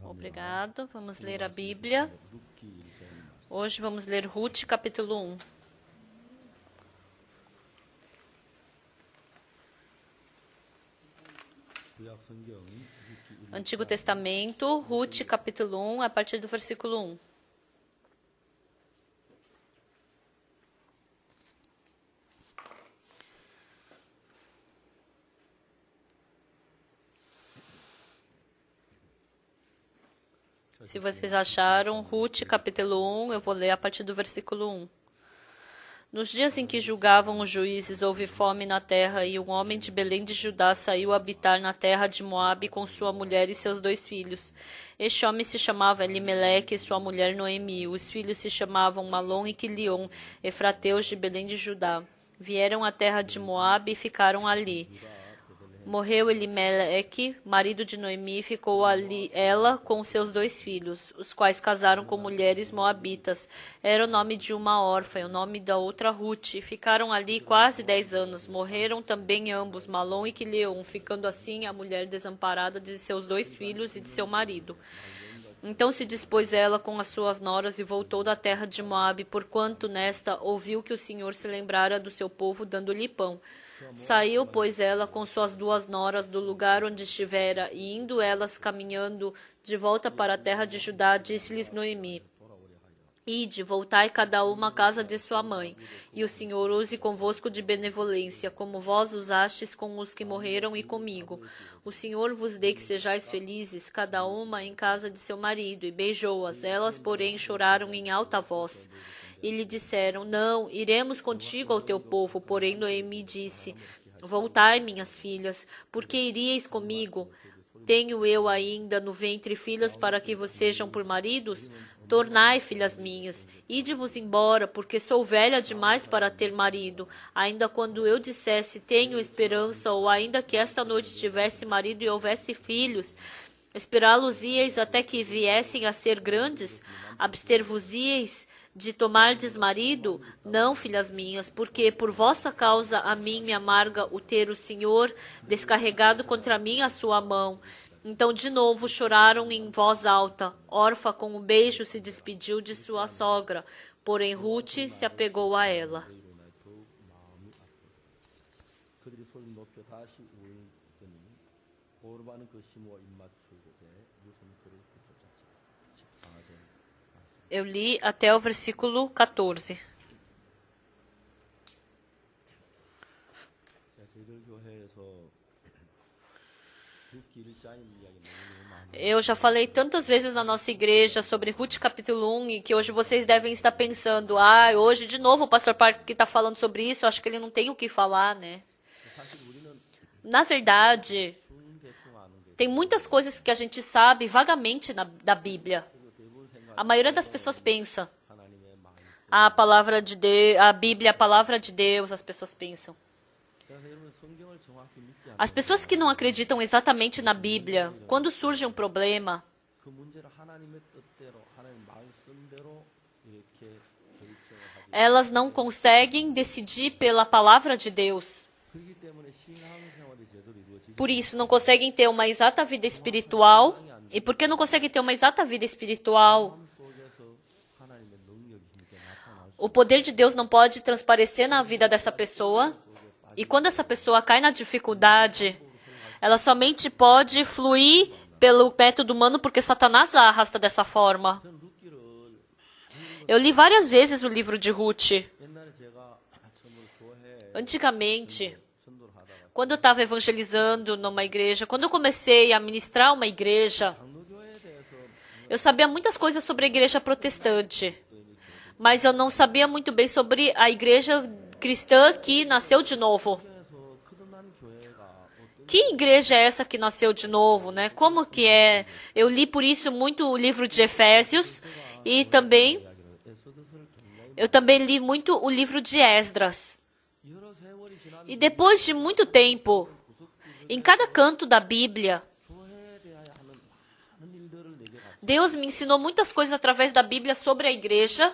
Obrigado. Vamos ler a Bíblia. Hoje vamos ler Ruth, capítulo 1. Antigo Testamento, Ruth, capítulo 1, a partir do versículo 1. Se vocês acharam, Ruth, capítulo 1, eu vou ler a partir do versículo 1. Nos dias em que julgavam os juízes, houve fome na terra, e um homem de Belém de Judá saiu habitar na terra de Moabe com sua mulher e seus 2 filhos. Este homem se chamava Elimeleque e sua mulher Noemi. Os filhos se chamavam Malom e Quilion, efrateus de Belém de Judá. Vieram à terra de Moabe e ficaram ali. Morreu Elimeleque, marido de Noemi, e ficou ali ela com seus 2 filhos, os quais casaram com mulheres moabitas. Era o nome de uma órfã e o nome da outra Ruth. Ficaram ali quase 10 anos. Morreram também ambos, Malom e Quilion, ficando assim a mulher desamparada de seus 2 filhos e de seu marido. Então se dispôs ela com as suas noras e voltou da terra de Moabe, porquanto nesta ouviu que o Senhor se lembrara do seu povo, dando-lhe pão. Saiu, pois, ela com suas 2 noras do lugar onde estivera, e indo elas caminhando de volta para a terra de Judá, disse-lhes Noemi: Ide, voltai cada uma à casa de sua mãe, e o Senhor use convosco de benevolência, como vós usastes com os que morreram e comigo. O Senhor vos dê que sejais felizes, cada uma em casa de seu marido. E beijou-as. Elas, porém, choraram em alta voz. E lhe disseram: Não, iremos contigo ao teu povo. Porém Noemi disse: Voltai, minhas filhas, porque iríeis comigo? Tenho eu ainda no ventre filhas para que vos sejam por maridos? Tornai, filhas minhas, ide-vos embora, porque sou velha demais para ter marido. Ainda quando eu dissesse tenho esperança, ou ainda que esta noite tivesse marido e houvesse filhos, esperá-los-íeis até que viessem a ser grandes? Abster-vos-íeis de tomardes marido? Não, filhas minhas, porque por vossa causa a mim me amarga o ter o Senhor descarregado contra mim a sua mão. Então de novo choraram em voz alta. Orfa com um beijo se despediu de sua sogra, porém Ruth se apegou a ela. Eu li até o versículo 14. Eu já falei tantas vezes na nossa igreja sobre Ruth capítulo 1 e que hoje vocês devem estar pensando, hoje de novo o pastor Park está falando sobre isso, eu acho que ele não tem o que falar, né? Na verdade, tem muitas coisas que a gente sabe vagamente da Bíblia. A maioria das pessoas pensa, a Bíblia é a palavra de Deus, as pessoas pensam. As pessoas que não acreditam exatamente na Bíblia, quando surge um problema, elas não conseguem decidir pela palavra de Deus. Por isso, não conseguem ter uma exata vida espiritual. E porque não conseguem ter uma exata vida espiritual, o poder de Deus não pode transparecer na vida dessa pessoa. E quando essa pessoa cai na dificuldade, ela somente pode fluir pelo método humano porque Satanás a arrasta dessa forma. Eu li várias vezes o livro de Ruth. Antigamente, quando eu estava evangelizando numa igreja, quando eu comecei a ministrar uma igreja, eu sabia muitas coisas sobre a igreja protestante, mas eu não sabia muito bem sobre a igreja cristã que nasceu de novo. Que igreja é essa que nasceu de novo, né? Como que é? Eu li por isso muito o livro de Efésios e eu também li muito o livro de Esdras. E depois de muito tempo, em cada canto da Bíblia, Deus me ensinou muitas coisas através da Bíblia sobre a igreja.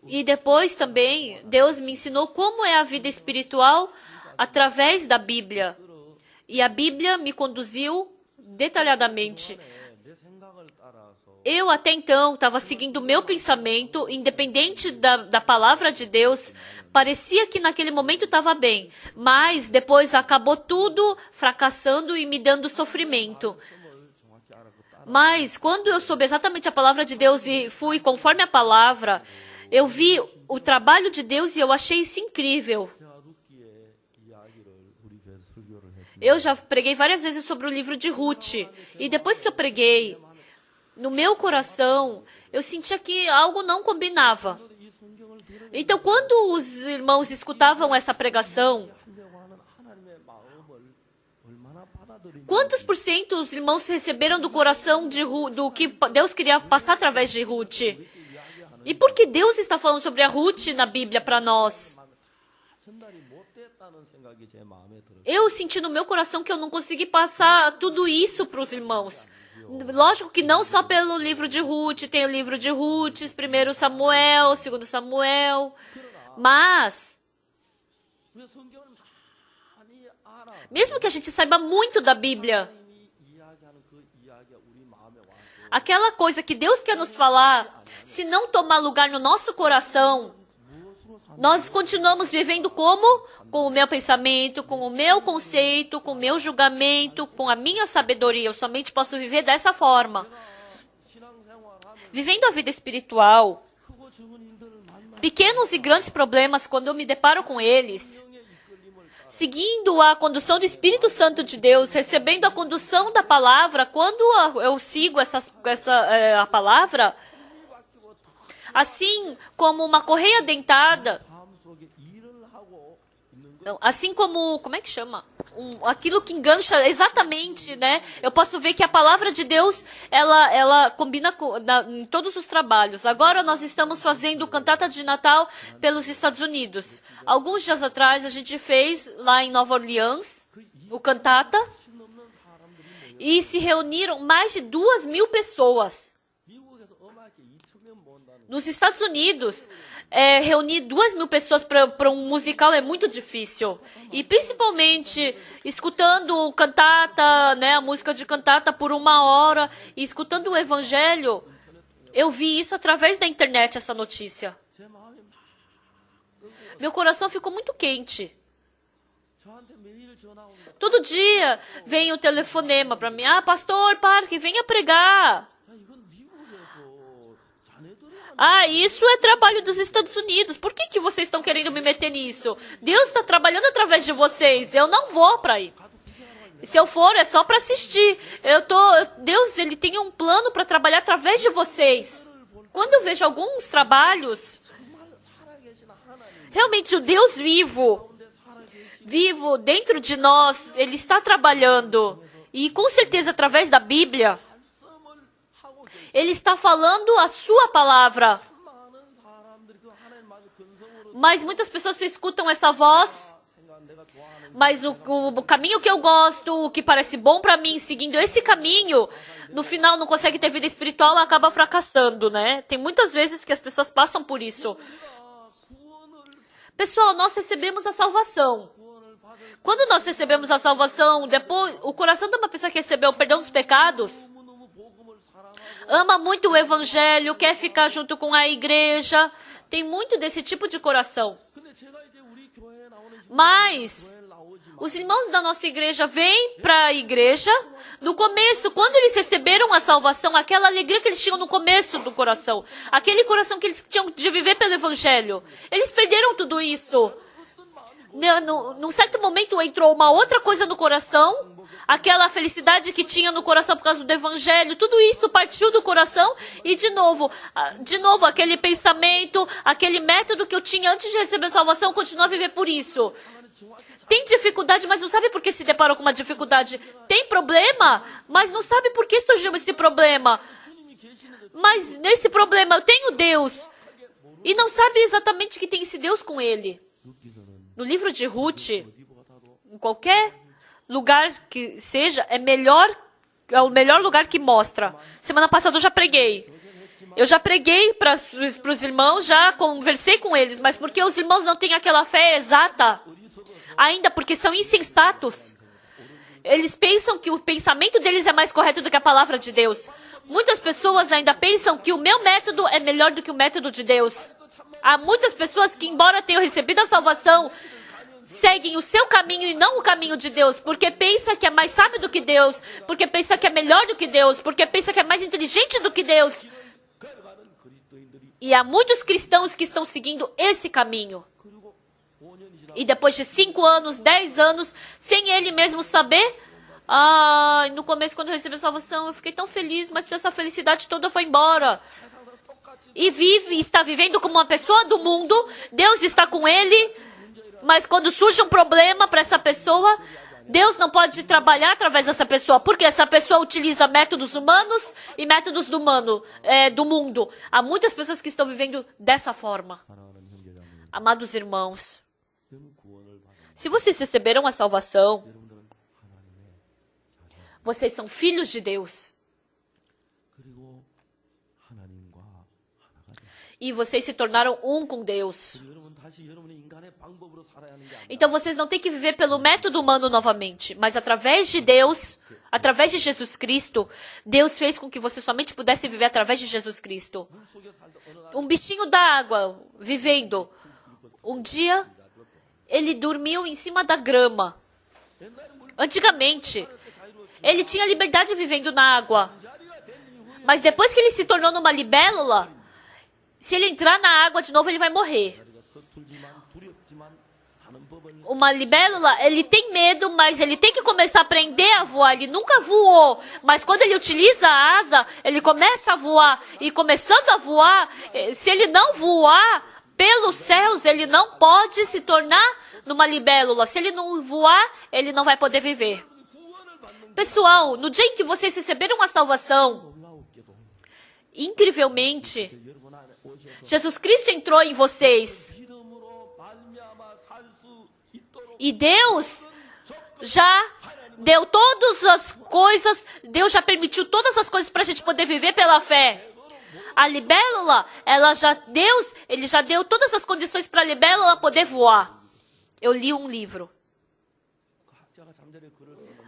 E depois também, Deus me ensinou como é a vida espiritual através da Bíblia. E a Bíblia me conduziu detalhadamente. Eu até então estava seguindo o meu pensamento, independente da palavra de Deus, parecia que naquele momento estava bem, mas depois acabou tudo fracassando e me dando sofrimento. Mas quando eu soube exatamente a palavra de Deus e fui conforme a palavra, eu vi o trabalho de Deus e eu achei isso incrível. Eu já preguei várias vezes sobre o livro de Ruth, e depois que eu preguei, no meu coração, eu sentia que algo não combinava. Então, quando os irmãos escutavam essa pregação, quantos por cento os irmãos receberam do coração do que Deus queria passar através de Ruth? E por que Deus está falando sobre a Ruth na Bíblia para nós? Eu senti no meu coração que eu não consegui passar tudo isso para os irmãos. Lógico que não só pelo livro de Ruth, tem o livro de Ruth, 1 Samuel, 2 Samuel, mas mesmo que a gente saiba muito da Bíblia, aquela coisa que Deus quer nos falar, se não tomar lugar no nosso coração, nós continuamos vivendo como? Com o meu pensamento, com o meu conceito, com o meu julgamento, com a minha sabedoria. Eu somente posso viver dessa forma. Vivendo a vida espiritual, pequenos e grandes problemas, quando eu me deparo com eles, seguindo a condução do Espírito Santo de Deus, recebendo a condução da palavra, quando eu sigo a palavra, assim como uma correia dentada, assim como é que chama? Aquilo que engancha exatamente, né? Eu posso ver que a palavra de Deus, ela combina em todos os trabalhos. Agora nós estamos fazendo cantata de Natal pelos Estados Unidos. Alguns dias atrás a gente fez lá em Nova Orleans o cantata e se reuniram mais de 2.000 pessoas. Nos Estados Unidos, reunir 2.000 pessoas para um musical é muito difícil. E principalmente escutando cantata, né, a música de cantata por 1 hora, e escutando o evangelho, eu vi isso através da internet, essa notícia. Meu coração ficou muito quente. Todo dia vem o telefonema para mim. Ah, pastor Parque, venha pregar. Ah, isso é trabalho dos Estados Unidos. Por que vocês estão querendo me meter nisso? Deus está trabalhando através de vocês. Eu não vou para aí. Se eu for, é só para assistir. Deus, ele tem um plano para trabalhar através de vocês. Quando eu vejo alguns trabalhos, realmente o Deus vivo dentro de nós, ele está trabalhando. E com certeza através da Bíblia, ele está falando a sua palavra. Mas muitas pessoas escutam essa voz, mas o caminho que eu gosto, o que parece bom para mim, seguindo esse caminho, no final não consegue ter vida espiritual, acaba fracassando, né? Tem muitas vezes que as pessoas passam por isso. Pessoal, nós recebemos a salvação. Quando nós recebemos a salvação, depois o coração de uma pessoa que recebeu o perdão dos pecados, ama muito o evangelho, quer ficar junto com a igreja. Tem muito desse tipo de coração. Mas os irmãos da nossa igreja vêm para a igreja. No começo, quando eles receberam a salvação, aquela alegria que eles tinham no começo do coração, aquele coração que eles tinham de viver pelo evangelho, eles perderam tudo isso. Num certo momento entrou uma outra coisa no coração, aquela felicidade que tinha no coração por causa do evangelho, tudo isso partiu do coração e de novo aquele pensamento, aquele método que eu tinha antes de receber a salvação, continua a viver por isso. Tem dificuldade, mas não sabe por que se deparou com uma dificuldade. Tem problema, mas não sabe por que surgiu esse problema. Mas nesse problema eu tenho Deus e não sabe exatamente que tem esse Deus com ele. No livro de Ruth, em qualquer lugar que seja, é o melhor lugar que mostra. Semana passada eu já preguei. Eu já preguei para os irmãos, já conversei com eles, mas porque os irmãos não têm aquela fé exata, ainda porque são insensatos. Eles pensam que o pensamento deles é mais correto do que a palavra de Deus. Muitas pessoas ainda pensam que o meu método é melhor do que o método de Deus. Há muitas pessoas que, embora tenham recebido a salvação, seguem o seu caminho e não o caminho de Deus, porque pensa que é mais sábio do que Deus, porque pensa que é melhor do que Deus, porque pensa que é mais inteligente do que Deus. E há muitos cristãos que estão seguindo esse caminho. E depois de 5 anos, 10 anos, sem ele mesmo saber, no começo, quando eu recebi a salvação, eu fiquei tão feliz, mas essa felicidade toda foi embora. E está vivendo como uma pessoa do mundo, Deus está com ele, mas quando surge um problema para essa pessoa, Deus não pode trabalhar através dessa pessoa, porque essa pessoa utiliza métodos humanos e métodos do mundo. Há muitas pessoas que estão vivendo dessa forma. Amados irmãos, se vocês receberam a salvação, vocês são filhos de Deus. E vocês se tornaram um com Deus. Então vocês não têm que viver pelo método humano novamente, mas através de Deus, através de Jesus Cristo, Deus fez com que você somente pudesse viver através de Jesus Cristo. Um bichinho da água, vivendo. Um dia, ele dormiu em cima da grama. Antigamente, ele tinha liberdade vivendo na água. Mas depois que ele se tornou numa libélula, se ele entrar na água de novo, ele vai morrer. Uma libélula, ele tem medo, mas ele tem que começar a aprender a voar. Ele nunca voou, mas quando ele utiliza a asa, ele começa a voar. E começando a voar, se ele não voar pelos céus, ele não pode se tornar numa libélula. Se ele não voar, ele não vai poder viver. Pessoal, no dia em que vocês receberam a salvação, incrivelmente, Jesus Cristo entrou em vocês. E Deus já deu todas as coisas, Deus já permitiu todas as coisas para a gente poder viver pela fé. A libélula, ele já deu todas as condições para a libélula poder voar. Eu li um livro.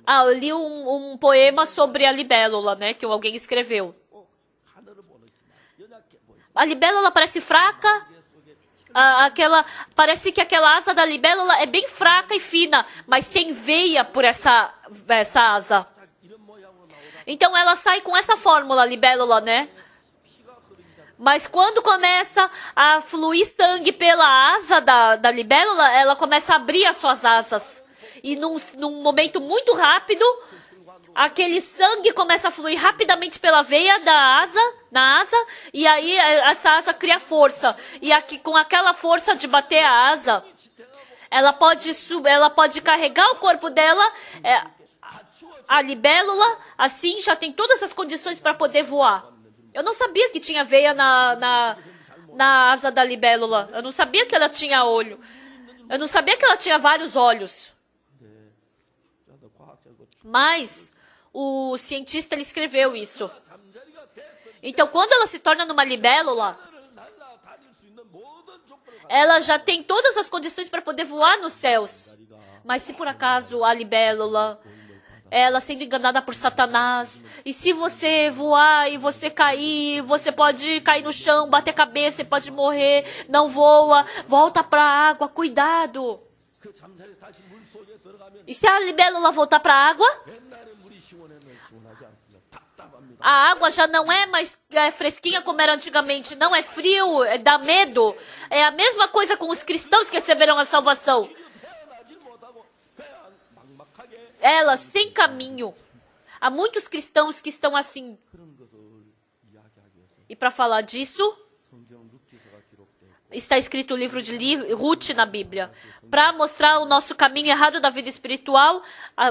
Eu li um poema sobre a libélula, né, que alguém escreveu. A libélula parece fraca. Parece que aquela asa da libélula é bem fraca e fina, mas tem veia por essa asa. Então ela sai com essa fórmula, libélula, né? Mas quando começa a fluir sangue pela asa da libélula, ela começa a abrir as suas asas. E num momento muito rápido, aquele sangue começa a fluir rapidamente pela veia na asa, e aí essa asa cria força. E aqui, com aquela força de bater a asa, ela pode carregar o corpo dela, a libélula, assim já tem todas as condições para poder voar. Eu não sabia que tinha veia na asa da libélula. Eu não sabia que ela tinha olho. Eu não sabia que ela tinha vários olhos. Mas o cientista ele escreveu isso. Então, quando ela se torna numa libélula, ela já tem todas as condições para poder voar nos céus. Mas se por acaso a libélula, ela sendo enganada por Satanás, e se você voar e você cair, você pode cair no chão, bater cabeça, você pode morrer, não voa, volta para a água, cuidado. E se a libélula voltar para a água, a água já não é mais fresquinha como era antigamente, não é frio, dá medo. É a mesma coisa com os cristãos que receberam a salvação. Elas sem caminho. Há muitos cristãos que estão assim. E para falar disso, está escrito o livro de Ruth na Bíblia. Para mostrar o nosso caminho errado da vida espiritual,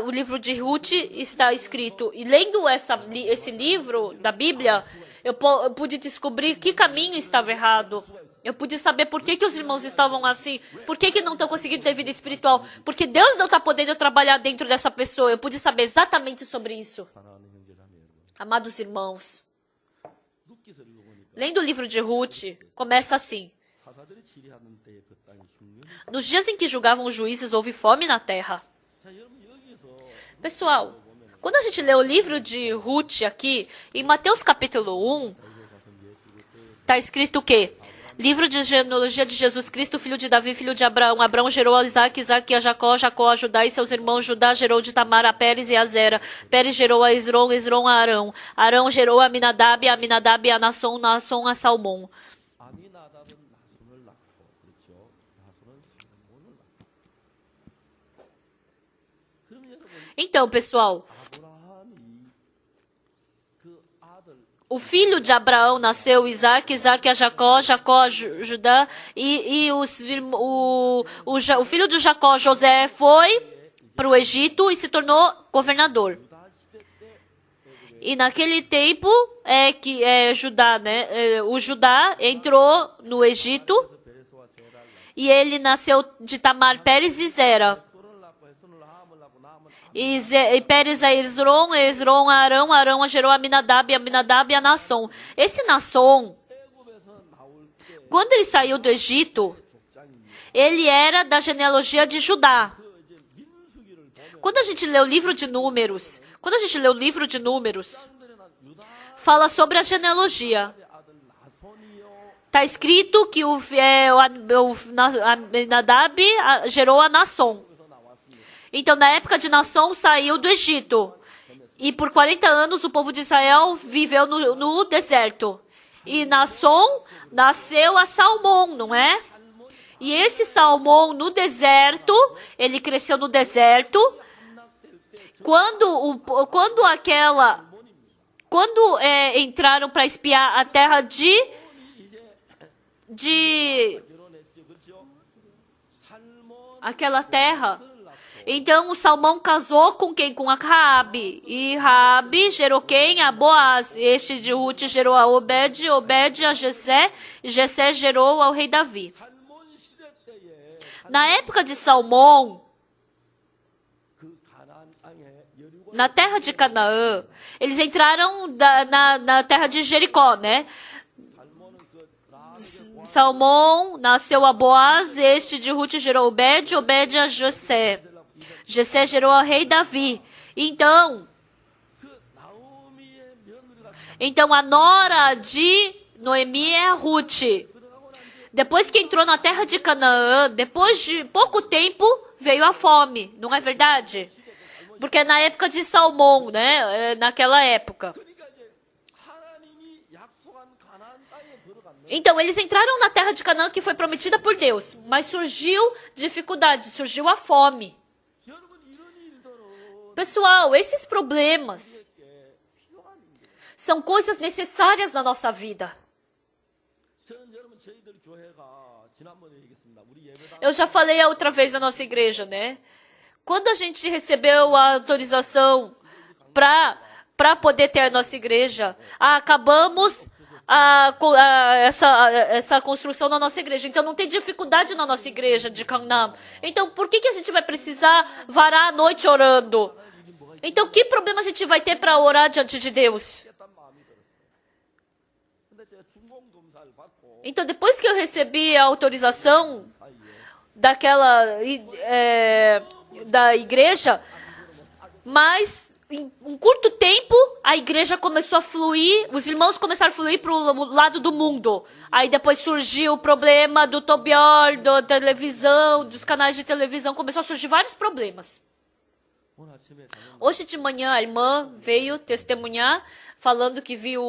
o livro de Ruth está escrito. E lendo esse livro da Bíblia, eu pude descobrir que caminho estava errado. Eu pude saber por que os irmãos estavam assim, por que não estão conseguindo ter vida espiritual, porque Deus não está podendo trabalhar dentro dessa pessoa. Eu pude saber exatamente sobre isso. Amados irmãos, lendo o livro de Ruth, começa assim. Nos dias em que julgavam os juízes, houve fome na terra. Pessoal, quando a gente lê o livro de Ruth aqui, em Mateus capítulo 1, está escrito o quê? Livro de genealogia de Jesus Cristo, filho de Davi, filho de Abraão. Abraão gerou a Isaac, Isaac a Jacó, Jacó a Judá e seus irmãos. Judá gerou de Tamar a Pérez e a Zera. Pérez gerou a Esrom, Esrom a Arão. Arão gerou a Aminadab, Aminadab a Nasson, Nasson a Salmão. Então, pessoal, o filho de Abraão nasceu Isaac, Isaac a Jacó, Jacó a Judá, o filho de Jacó, José, foi para o Egito e se tornou governador. E naquele tempo, Judá, né? O Judá entrou no Egito e ele nasceu de Tamar, Pérez e Zera. E Pérez a Esrom, Esrom a Arão, Arão gerou a Aminadab, Aminadab a Nasson. Esse Nasson, quando ele saiu do Egito, ele era da genealogia de Judá. Quando a gente lê o livro de Números, fala sobre a genealogia. Está escrito que Aminadab gerou a Nasson. Então, na época de Nasson, saiu do Egito. E por 40 anos, o povo de Israel viveu no deserto. E Nasson nasceu a Salmão, não é? E esse Salmão, no deserto, ele cresceu no deserto. Quando entraram para espiar a terra aquela terra. Então, o Salmão casou com quem? Com a Raabe. E Raabe gerou quem? A Boaz. Este de Ruth gerou a Obed, Obed a Jessé, e Jessé gerou ao rei Davi. Na época de Salmão, na terra de Canaã, eles entraram na terra de Jericó, né? Salmão nasceu a Boaz, este de Ruth gerou Obed, Obed a Jessé. Jessé gerou ao rei Davi. Então a nora de Noemi é a Ruth. Depois que entrou na terra de Canaã, depois de pouco tempo, veio a fome. Não é verdade? Porque é na época de Salmão, né? Naquela época. Então, eles entraram na terra de Canaã que foi prometida por Deus. Mas surgiu dificuldade, surgiu a fome. Pessoal, esses problemas são coisas necessárias na nossa vida. Eu já falei a outra vez na nossa igreja, né? Quando a gente recebeu a autorização para poder ter a nossa igreja, acabamos essa construção na nossa igreja. Então, não tem dificuldade na nossa igreja de Gangnam. Então, por que a gente vai precisar varar a noite orando? Então, que problema a gente vai ter para orar diante de Deus? Então, depois que eu recebi a autorização da igreja, mas em um curto tempo a igreja começou a fluir, os irmãos começaram a fluir para o lado do mundo. Aí depois surgiu o problema do Tobior, da televisão, dos canais de televisão, começou a surgir vários problemas. Hoje de manhã a irmã veio testemunhar, falando que viu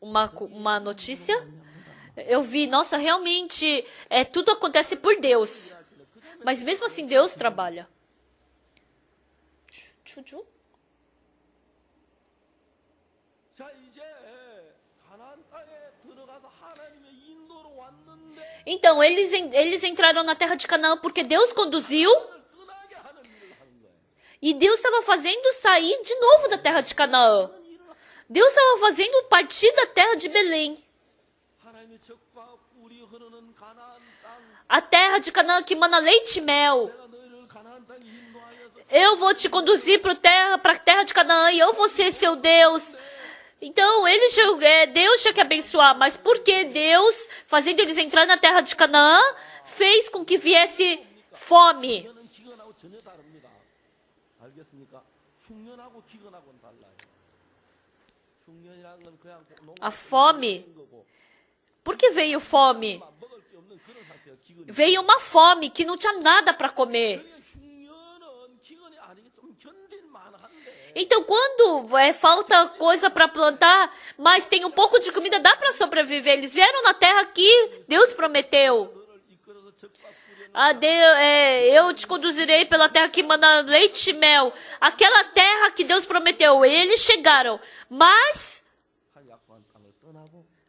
uma notícia. Eu vi, nossa, realmente, tudo acontece por Deus. Mas mesmo assim, Deus trabalha. Então, eles entraram na terra de Canaã porque Deus conduziu. E Deus estava fazendo sair de novo da terra de Canaã. Deus estava fazendo partir da terra de Belém. A terra de Canaã que mana leite e mel. Eu vou te conduzir para a terra de Canaã e eu vou ser seu Deus. Então, Deus tinha que abençoar. Mas por que Deus, fazendo eles entrar na terra de Canaã, fez com que viesse fome? A fome. Por que veio fome? Veio uma fome que não tinha nada para comer. Então, quando falta coisa para plantar, mas tem um pouco de comida, dá para sobreviver. Eles vieram na terra que Deus prometeu. Eu te conduzirei pela terra que manda leite e mel. Aquela terra que Deus prometeu. Eles chegaram, mas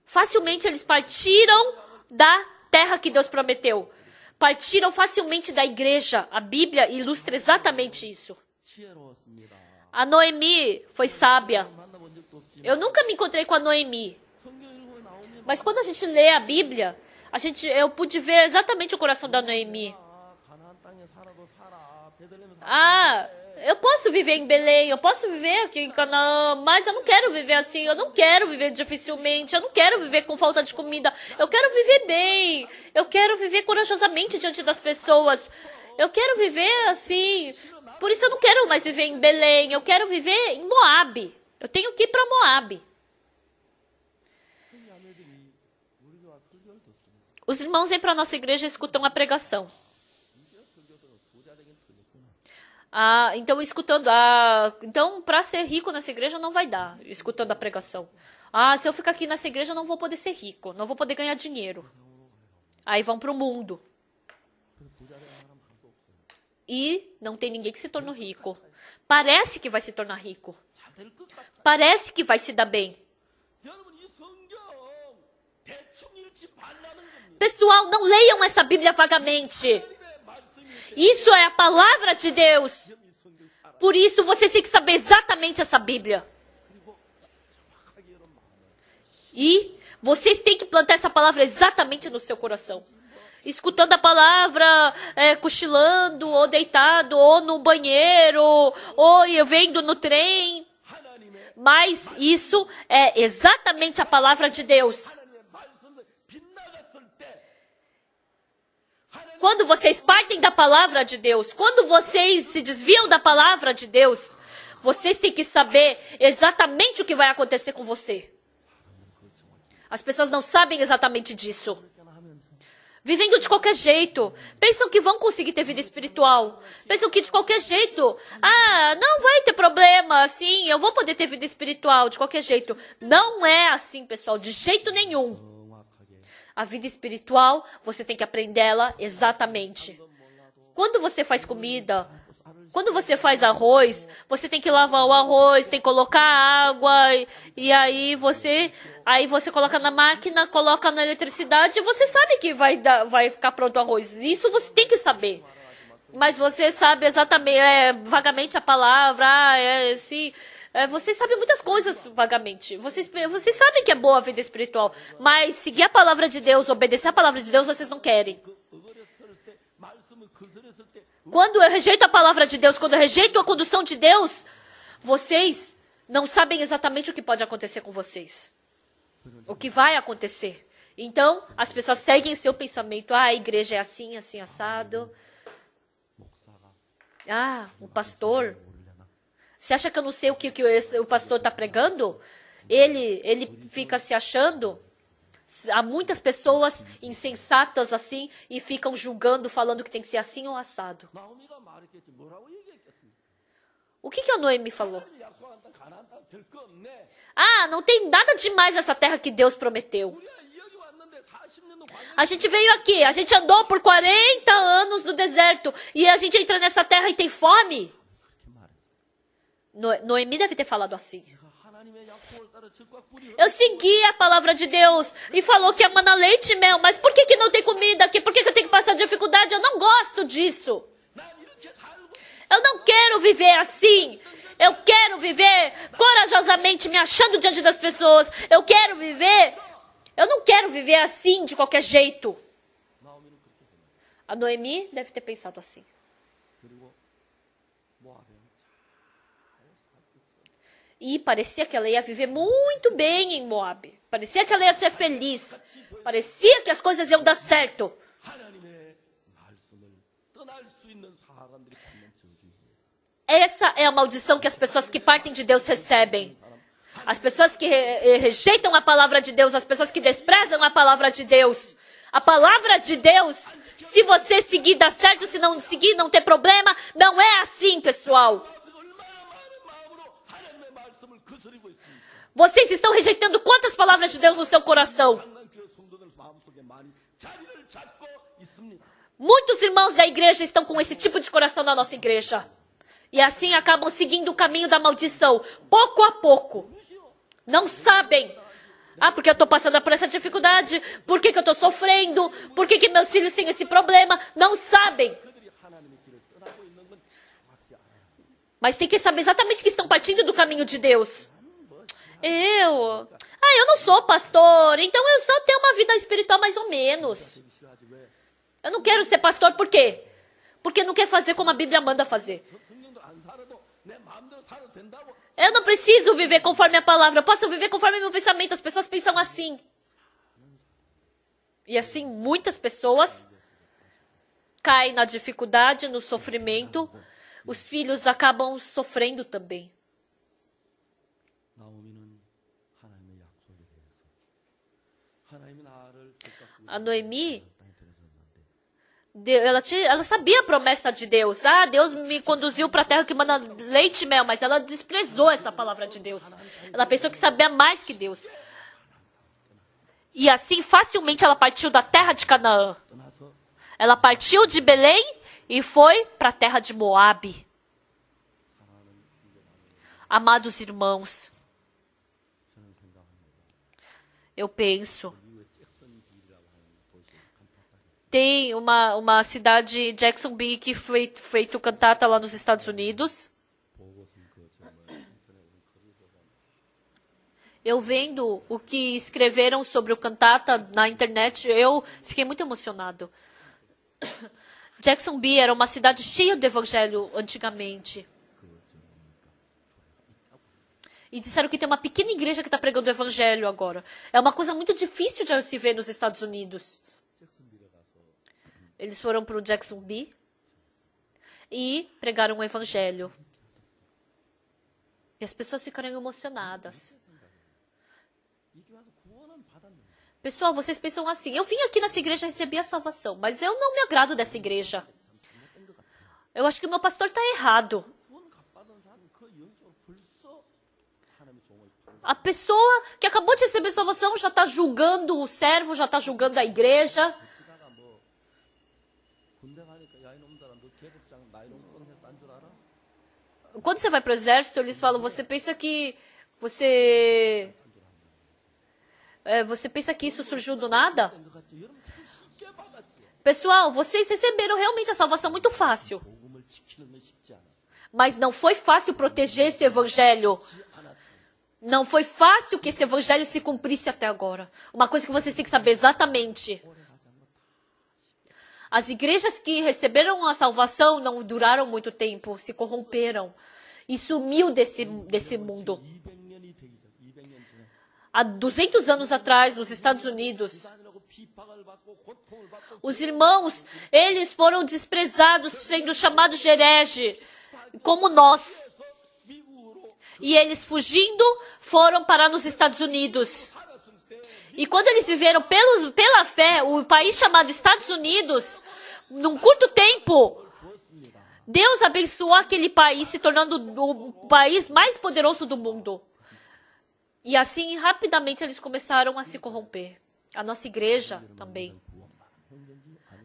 facilmente eles partiram da terra que Deus prometeu. Partiram facilmente da igreja. A Bíblia ilustra exatamente isso. A Noemi foi sábia. Eu nunca me encontrei com a Noemi. Mas quando a gente lê a Bíblia, eu pude ver exatamente o coração da Noemi. Eu posso viver em Belém, eu posso viver aqui em Canaã, mas eu não quero viver assim, eu não quero viver dificilmente, eu não quero viver com falta de comida, eu quero viver bem, eu quero viver corajosamente diante das pessoas, eu quero viver assim, por isso eu não quero mais viver em Belém, eu quero viver em Moabe, eu tenho que ir para Moabe. Os irmãos vêm para a nossa igreja e escutam a pregação. Então, para ser rico nessa igreja não vai dar, escutando a pregação. Se eu ficar aqui nessa igreja, eu não vou poder ser rico, não vou poder ganhar dinheiro. Aí vão para o mundo. E não tem ninguém que se tornou rico. Parece que vai se tornar rico. Parece que vai se dar bem. Pessoal, não leiam essa Bíblia vagamente. Isso é a palavra de Deus. Por isso, vocês têm que saber exatamente essa Bíblia. E vocês têm que plantar essa palavra exatamente no seu coração. Escutando a palavra, cochilando, ou deitado, ou no banheiro, ou vendo no trem. Mas isso é exatamente a palavra de Deus. Quando vocês partem da palavra de Deus, quando vocês se desviam da palavra de Deus, vocês têm que saber exatamente o que vai acontecer com você. As pessoas não sabem exatamente disso. Vivendo de qualquer jeito. Pensam que vão conseguir ter vida espiritual. Pensam que de qualquer jeito. Não vai ter problema, assim, eu vou poder ter vida espiritual de qualquer jeito. Não é assim, pessoal, de jeito nenhum. A vida espiritual, você tem que aprendê-la exatamente. Quando você faz comida, quando você faz arroz, você tem que lavar o arroz, tem que colocar água, e aí você coloca na máquina, coloca na eletricidade, e você sabe que vai ficar pronto o arroz. Isso você tem que saber. Mas você sabe exatamente, vagamente a palavra, vocês sabem muitas coisas vagamente. Vocês sabem que é boa a vida espiritual. Mas seguir a palavra de Deus, obedecer a palavra de Deus, vocês não querem. Quando eu rejeito a palavra de Deus, quando eu rejeito a condução de Deus, vocês não sabem exatamente o que pode acontecer com vocês. O que vai acontecer. Então, as pessoas seguem seu pensamento. A igreja é assim, assim, assado. O pastor... Você acha que eu não sei o que o pastor está pregando? Ele fica se achando. Há muitas pessoas insensatas assim e ficam julgando, falando que tem que ser assim ou assado. O que a Noemi falou? Não tem nada demais nessa terra que Deus prometeu. A gente veio aqui, a gente andou por 40 anos no deserto e a gente entra nessa terra e tem fome? Noemi deve ter falado assim. Eu segui a palavra de Deus e falou que ia mandar leite e mel, mas por que não tem comida aqui? Por que eu tenho que passar dificuldade? Eu não gosto disso. Eu não quero viver assim. Eu quero viver corajosamente, me achando diante das pessoas. Eu não quero viver assim de qualquer jeito. A Noemi deve ter pensado assim. E parecia que ela ia viver muito bem em Moabe. Parecia que ela ia ser feliz. Parecia que as coisas iam dar certo. Essa é a maldição que as pessoas que partem de Deus recebem. As pessoas que rejeitam a palavra de Deus, as pessoas que desprezam a palavra de Deus. A palavra de Deus, se você seguir, dá certo, se não seguir, não ter problema. Não é assim, pessoal. Vocês estão rejeitando quantas palavras de Deus no seu coração? Muitos irmãos da igreja estão com esse tipo de coração na nossa igreja. E assim acabam seguindo o caminho da maldição, pouco a pouco. Não sabem. Ah, porque eu estou passando por essa dificuldade? Por que eu estou sofrendo? Por que meus filhos têm esse problema? Não sabem. Mas tem que saber exatamente que estão partindo do caminho de Deus. Eu não sou pastor, então eu só tenho uma vida espiritual mais ou menos. Eu não quero ser pastor, por quê? Porque não quer fazer como a Bíblia manda fazer. Eu não preciso viver conforme a palavra, eu posso viver conforme o meu pensamento. As pessoas pensam assim. E assim, muitas pessoas caem na dificuldade, no sofrimento. Os filhos acabam sofrendo também. A Noemi, ela sabia a promessa de Deus. Ah, Deus me conduziu para a terra que manda leite e mel, mas ela desprezou essa palavra de Deus. Ela pensou que sabia mais que Deus. E assim, facilmente ela partiu da terra de Canaã. Ela partiu de Belém e foi para a terra de Moabe. Amados irmãos, eu penso, tem uma cidade, Jacksonville, que foi feito cantata lá nos Estados Unidos. Eu vendo o que escreveram sobre o cantata na internet, eu fiquei muito emocionado. Jacksonville era uma cidade cheia de evangelho antigamente. E disseram que tem uma pequena igreja que está pregando o evangelho agora. É uma coisa muito difícil de se ver nos Estados Unidos. Eles foram para o Jacksonville e pregaram o evangelho. E as pessoas ficaram emocionadas. Pessoal, vocês pensam assim, eu vim aqui nessa igreja e recebi a salvação, mas eu não me agrado dessa igreja. Eu acho que o meu pastor está errado. A pessoa que acabou de receber salvação já está julgando o servo, já está julgando a igreja. Quando você vai para o exército, eles falam, você pensa que isso surgiu do nada? Pessoal, vocês receberam realmente a salvação muito fácil. Mas não foi fácil proteger esse evangelho. Não foi fácil que esse evangelho se cumprisse até agora. Uma coisa que vocês têm que saber exatamente. As igrejas que receberam a salvação não duraram muito tempo, se corromperam e sumiu desse mundo. Há 200 anos atrás, nos Estados Unidos, os irmãos, eles foram desprezados, sendo chamados de herege, como nós. E eles, fugindo, foram parar nos Estados Unidos. E quando eles viveram pela fé, o país chamado Estados Unidos, num curto tempo, Deus abençoou aquele país, se tornando o país mais poderoso do mundo. E assim, rapidamente, eles começaram a se corromper. A nossa igreja também.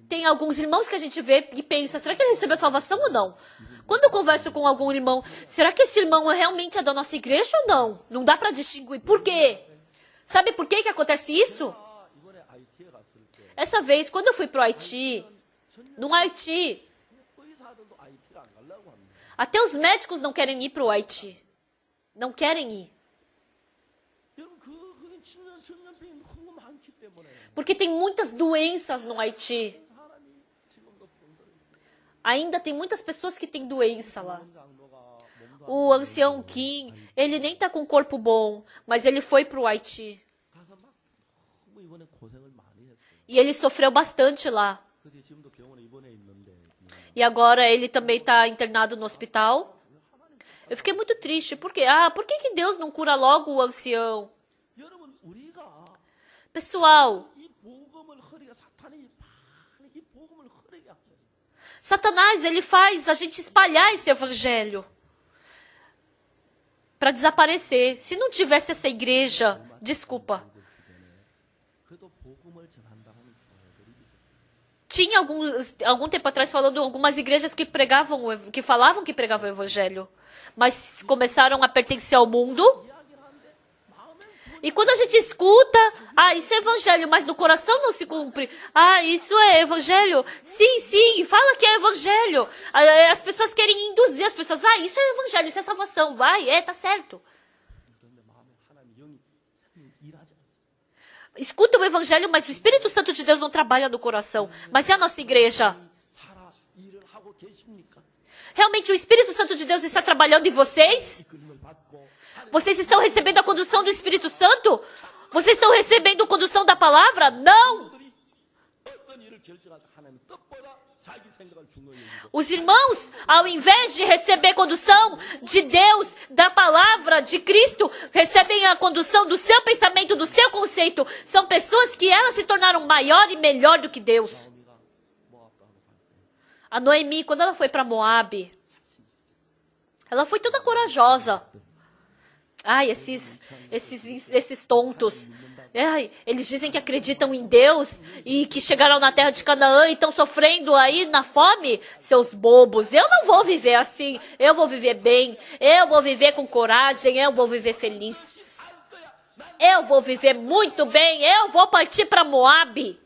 Tem alguns irmãos que a gente vê e pensa, será que ele recebeu salvação ou não? Quando eu converso com algum irmão, será que esse irmão realmente é da nossa igreja ou não? Não dá para distinguir. Por quê? Sabe por que acontece isso? Essa vez, quando eu fui para o Haiti, no Haiti, até os médicos não querem ir para o Haiti. Não querem ir. Porque tem muitas doenças no Haiti. Ainda tem muitas pessoas que têm doença lá. O ancião Kim, ele nem está com um corpo bom, mas ele foi para o Haiti. E ele sofreu bastante lá. E agora ele também está internado no hospital. Eu fiquei muito triste. Por quê? Por que Deus não cura logo o ancião? 여러분, 우리가 Pessoal, 이 복음을 흐리게 사탄이 많이 이 복음을 흐리게 하고 Satanás, ele faz a gente espalhar esse evangelho para desaparecer. Se não tivesse essa igreja, desculpa, 그래도 복음을 전한다고 하는 교회들이 있어요. tinha algum tempo atrás falando algumas igrejas que pregavam, que falavam que pregavam o evangelho, mas começaram a pertencer ao mundo. E quando a gente escuta, isso é evangelho, mas no coração não se cumpre. Isso é evangelho? Sim, sim, fala que é evangelho. As pessoas querem induzir as pessoas. Isso é evangelho, isso é salvação. Tá certo. 그런데 마음에 하나님 영이 생명이 일하지 않습니다. Escuta o evangelho, mas o Espírito Santo de Deus não trabalha no coração. Mas e a nossa igreja? 살아 일을 하고 계십니까? Realmente o Espírito Santo de Deus está trabalhando em vocês? 이끌림을 받고 Vocês estão recebendo a condução do Espírito Santo? Vocês estão recebendo a condução da palavra? Não! 들이 어떤 일을 결정할 때 하나님은 뜻보다 자기 생각을 중요히 여기고 Os irmãos, ao invés de receber condução de Deus, da palavra de Cristo, recebem a condução do seu pensamento, do seu conceito. São pessoas que elas se tornaram maior e melhor do que Deus. A Noemi, quando ela foi para Moabe, ela foi toda corajosa. Esses tontos. Eles dizem que acreditam em Deus e que chegaram na terra de Canaã e estão sofrendo aí na fome. Seus bobos, eu não vou viver assim. Eu vou viver bem. Eu vou viver com coragem. Eu vou viver feliz. Eu vou viver muito bem. Eu vou partir para Moabe.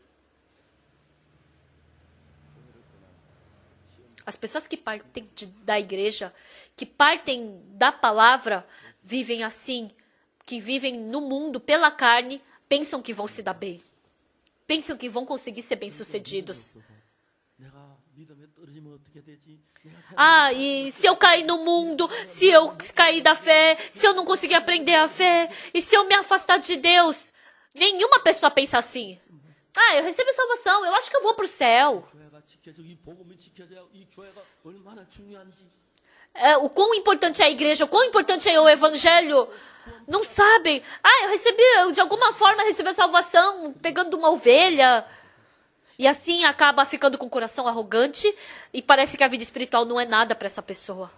As pessoas que partem da igreja, que partem da palavra, vivem assim, que vivem no mundo pela carne, pensam que vão se dar bem. Pensam que vão conseguir ser bem-sucedidos. 내가 믿음에 떨어지면 어떻게 되지? 내가 E se eu cair no mundo, se eu cair da fé, se eu não conseguir aprender a fé, e se eu me afastar de Deus? Nenhuma pessoa pensa assim. Eu recebi salvação, eu acho que eu vou para o céu. 교회가 지켜져 이 복음이 지켜져야 이 교회가 얼마나 중요한지 O quão importante é a igreja, o quão importante é o evangelho. Não sabem. Eu recebi, de alguma forma, recebi a salvação pegando uma ovelha. E assim acaba ficando com o coração arrogante e parece que a vida espiritual não é nada para essa pessoa.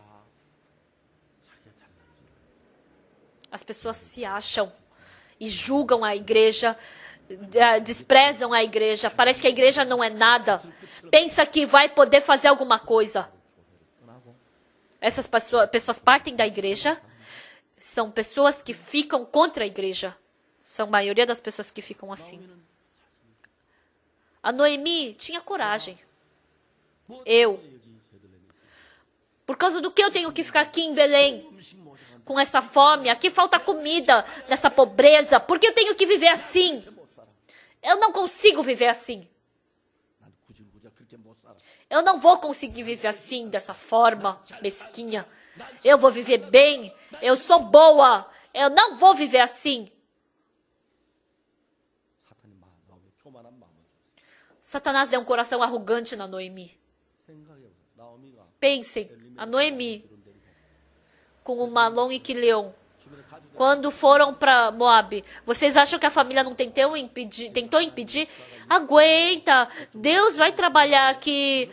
As pessoas se acham e julgam a igreja, desprezam a igreja. Parece que a igreja não é nada. Pensa que vai poder fazer alguma coisa. Essas pessoas partem da igreja, são pessoas que ficam contra a igreja. São a maioria das pessoas que ficam assim. A Noemi tinha coragem. Por causa do que eu tenho que ficar aqui em Belém? Com essa fome, aqui falta comida, nessa pobreza. Por que eu tenho que viver assim? Eu não consigo viver assim. 난 구질구질 그렇게 못 살아. Eu não vou conseguir viver assim, dessa forma mesquinha. Eu vou viver bem. Eu sou boa. Eu não vou viver assim. 사탄이 나오면 교만한 마음을 줬어. Satanás deu um coração arrogante na Noemi. 생각해보세요. 나오미가 Pensem, a Noemi, com o Malom e Quileon, quando foram para Moabe, vocês acham que a família não tentou impedir? Aguenta, Deus vai trabalhar aqui.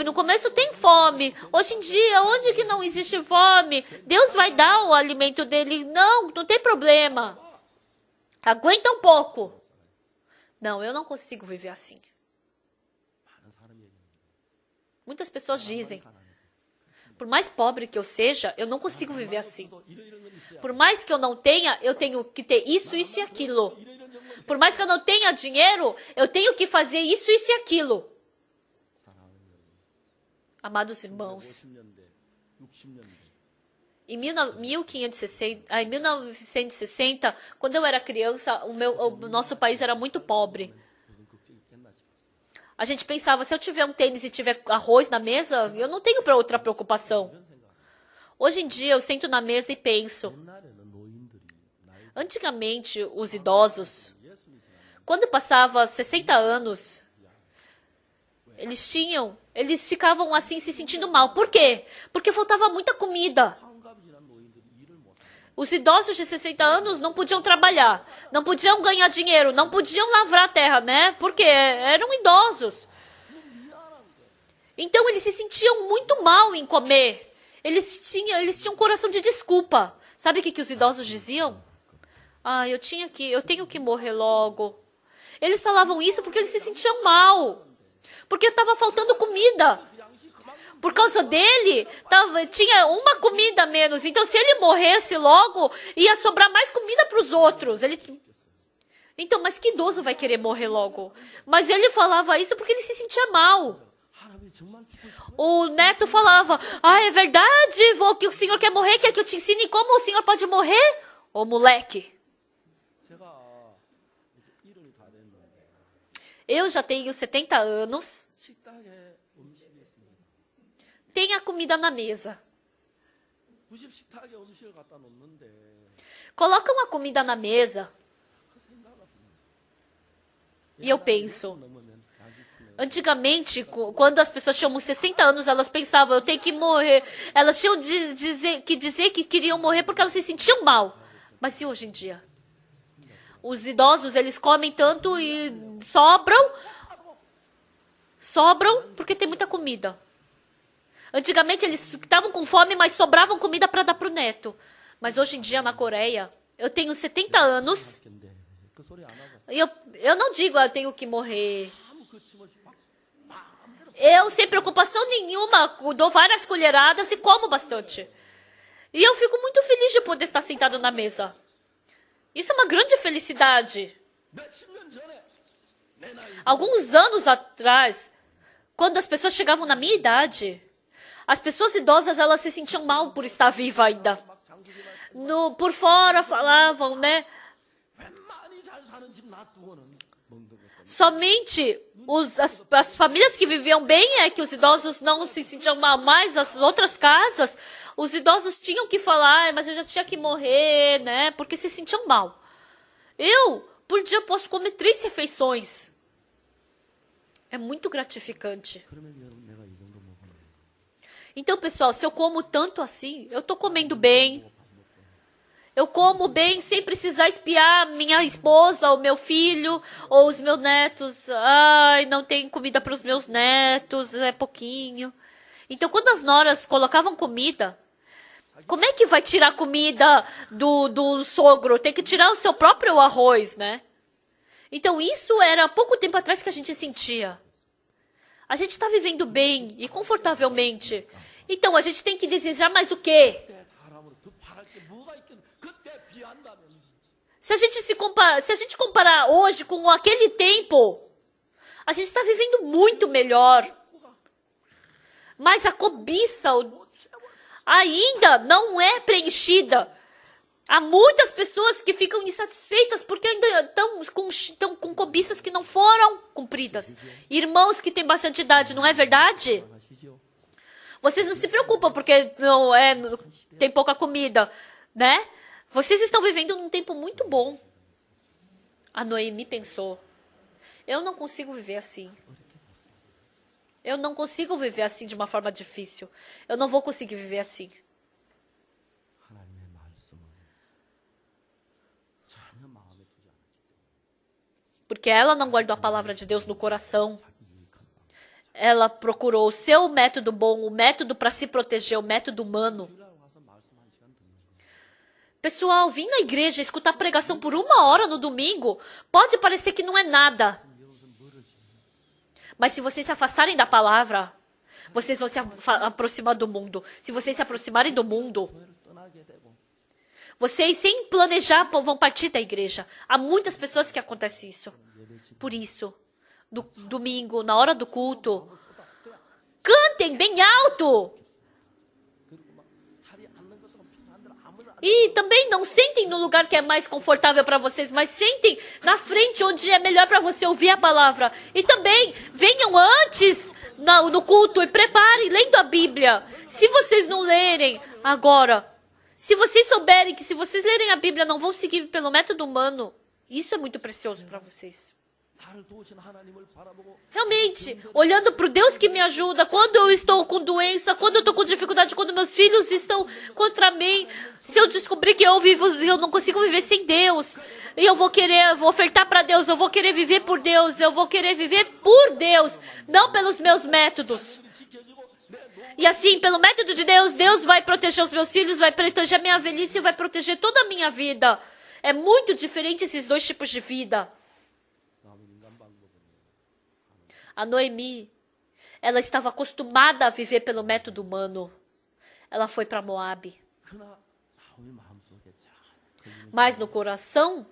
No começo tem fome. Hoje em dia, onde que não existe fome? Deus vai dar o alimento dele. Não tem problema. Aguenta um pouco. Não, eu não consigo viver assim. 많은 사람이 얘기합니다. Muitas pessoas dizem, por mais pobre que eu seja, eu não consigo viver assim. 이런 건 있어야 Por mais que eu não tenha, eu tenho que ter isso, isso e aquilo. Por mais que eu não tenha dinheiro, eu tenho que fazer isso, isso e aquilo. Amados irmãos, 50년대, 60년대 em 1960, quando eu era criança, o nosso país era muito pobre. 무슨 걱정이 있겠나 싶었어요. A gente pensava, se eu tiver um tênis e tiver arroz na mesa, eu não tenho outra preocupação. Hoje em dia, eu sento na mesa e penso. 옛날에는 노인들이 나이 Antigamente, os idosos, 예수님 지나면 quando passava 60 anos, eles ficavam assim se sentindo mal. Por quê? Porque faltava muita comida. 한갑이 지나면 Os idosos de 60 anos não podiam trabalhar, não podiam ganhar dinheiro, não podiam lavrar a terra, né? Porque eram idosos. Então eles se sentiam muito mal em comer. Eles tinham um coração de desculpa. Sabe o que os idosos diziam? Ah, eu tenho que morrer logo. Eles falavam isso porque eles se sentiam mal. Porque estava faltando comida. Por causa dele, tinha uma comida a menos. Então, se ele morresse logo, ia sobrar mais comida para os outros. Então, mas que idoso vai querer morrer logo? Mas ele falava isso porque ele se sentia mal. O neto falava, ah, é verdade, vô, que o senhor quer morrer, quer que eu te ensine como o senhor pode morrer? Ô, moleque. Eu já tenho 70 anos. Tem a comida na mesa. Colocam a comida na mesa. E eu penso, antigamente, quando as pessoas tinham 60 anos, elas pensavam, eu tenho que morrer. Elas tinham que dizer que queriam morrer porque elas se sentiam mal. Mas e hoje em dia? Os idosos, eles comem tanto e sobram porque tem muita comida. Antigamente eles estavam com fome, mas sobravam comida para dar para o neto. Mas hoje em dia na Coreia, eu tenho 70 anos. E eu não digo eu tenho que morrer. Eu, sem preocupação nenhuma, dou várias colheradas e como bastante. E eu fico muito feliz de poder estar sentado na mesa. Isso é uma grande felicidade. Alguns anos atrás, quando as pessoas chegavam na minha idade, as pessoas idosas, elas se sentiam mal por estar viva ainda. Por fora falavam, né? Somente as famílias que viviam bem é que os idosos não se sentiam mal, mas as outras casas, os idosos tinham que falar, mas eu já tinha que morrer, né? Porque se sentiam mal. Eu, por dia, posso comer 3 refeições. É muito gratificante. Então, pessoal, se eu como tanto assim, eu estou comendo bem. Eu como bem sem precisar espiar minha esposa, ou meu filho, ou os meus netos. Ai, não tem comida para os meus netos, é pouquinho. Então, quando as noras colocavam comida, como é que vai tirar comida do sogro? Tem que tirar o seu próprio arroz, né? Então, isso era há pouco tempo atrás que a gente sentia. A gente está vivendo bem e confortavelmente. Então, a gente tem que desejar mais o quê? Se a gente comparar hoje com aquele tempo, a gente está vivendo muito melhor. Mas a cobiça ainda não é preenchida. Há muitas pessoas que ficam insatisfeitas porque ainda estão com cobiças que não foram cumpridas. Irmãos que têm bastante idade, não é verdade? Vocês não se preocupam porque tem pouca comida, né? Vocês estão vivendo num tempo muito bom. A Noemi pensou, eu não consigo viver assim. Eu não consigo viver assim de uma forma difícil. Eu não vou conseguir viver assim. Porque ela não guardou a palavra de Deus no coração. Ela procurou o seu método bom, o método para se proteger, o método humano. Pessoal, vir na igreja escutar pregação por 1 hora no domingo pode parecer que não é nada. Mas se vocês se afastarem da palavra, vocês vão se aproximar do mundo. Se vocês se aproximarem do mundo, vocês, sem planejar, vão partir da igreja. Há muitas pessoas que acontece isso. Por isso, no domingo, na hora do culto, cantem bem alto. E também não sentem no lugar que é mais confortável para vocês, mas sentem na frente onde é melhor para você ouvir a palavra. E também venham antes no culto e preparem lendo a Bíblia. Se vocês não lerem agora, se vocês souberem que se vocês lerem a Bíblia não vão seguir pelo método humano, isso é muito precioso para vocês. 나를 도우신 하나님을 바라보고 Realmente, olhando para o Deus que me ajuda, quando eu estou com doença, quando eu estou com dificuldade, quando meus filhos estão contra mim, se eu descobrir que eu não consigo viver sem Deus, e eu vou ofertar para Deus, eu vou querer viver por Deus, eu vou querer viver por Deus, não pelos meus métodos. E assim, pelo método de Deus, Deus vai proteger os meus filhos, vai proteger a minha velhice e vai proteger toda a minha vida. É muito diferente esses dois tipos de vida. A Noemi, ela estava acostumada a viver pelo método humano. Ela foi para Moabe. 그러나 나오미 마음속에 Mas no coração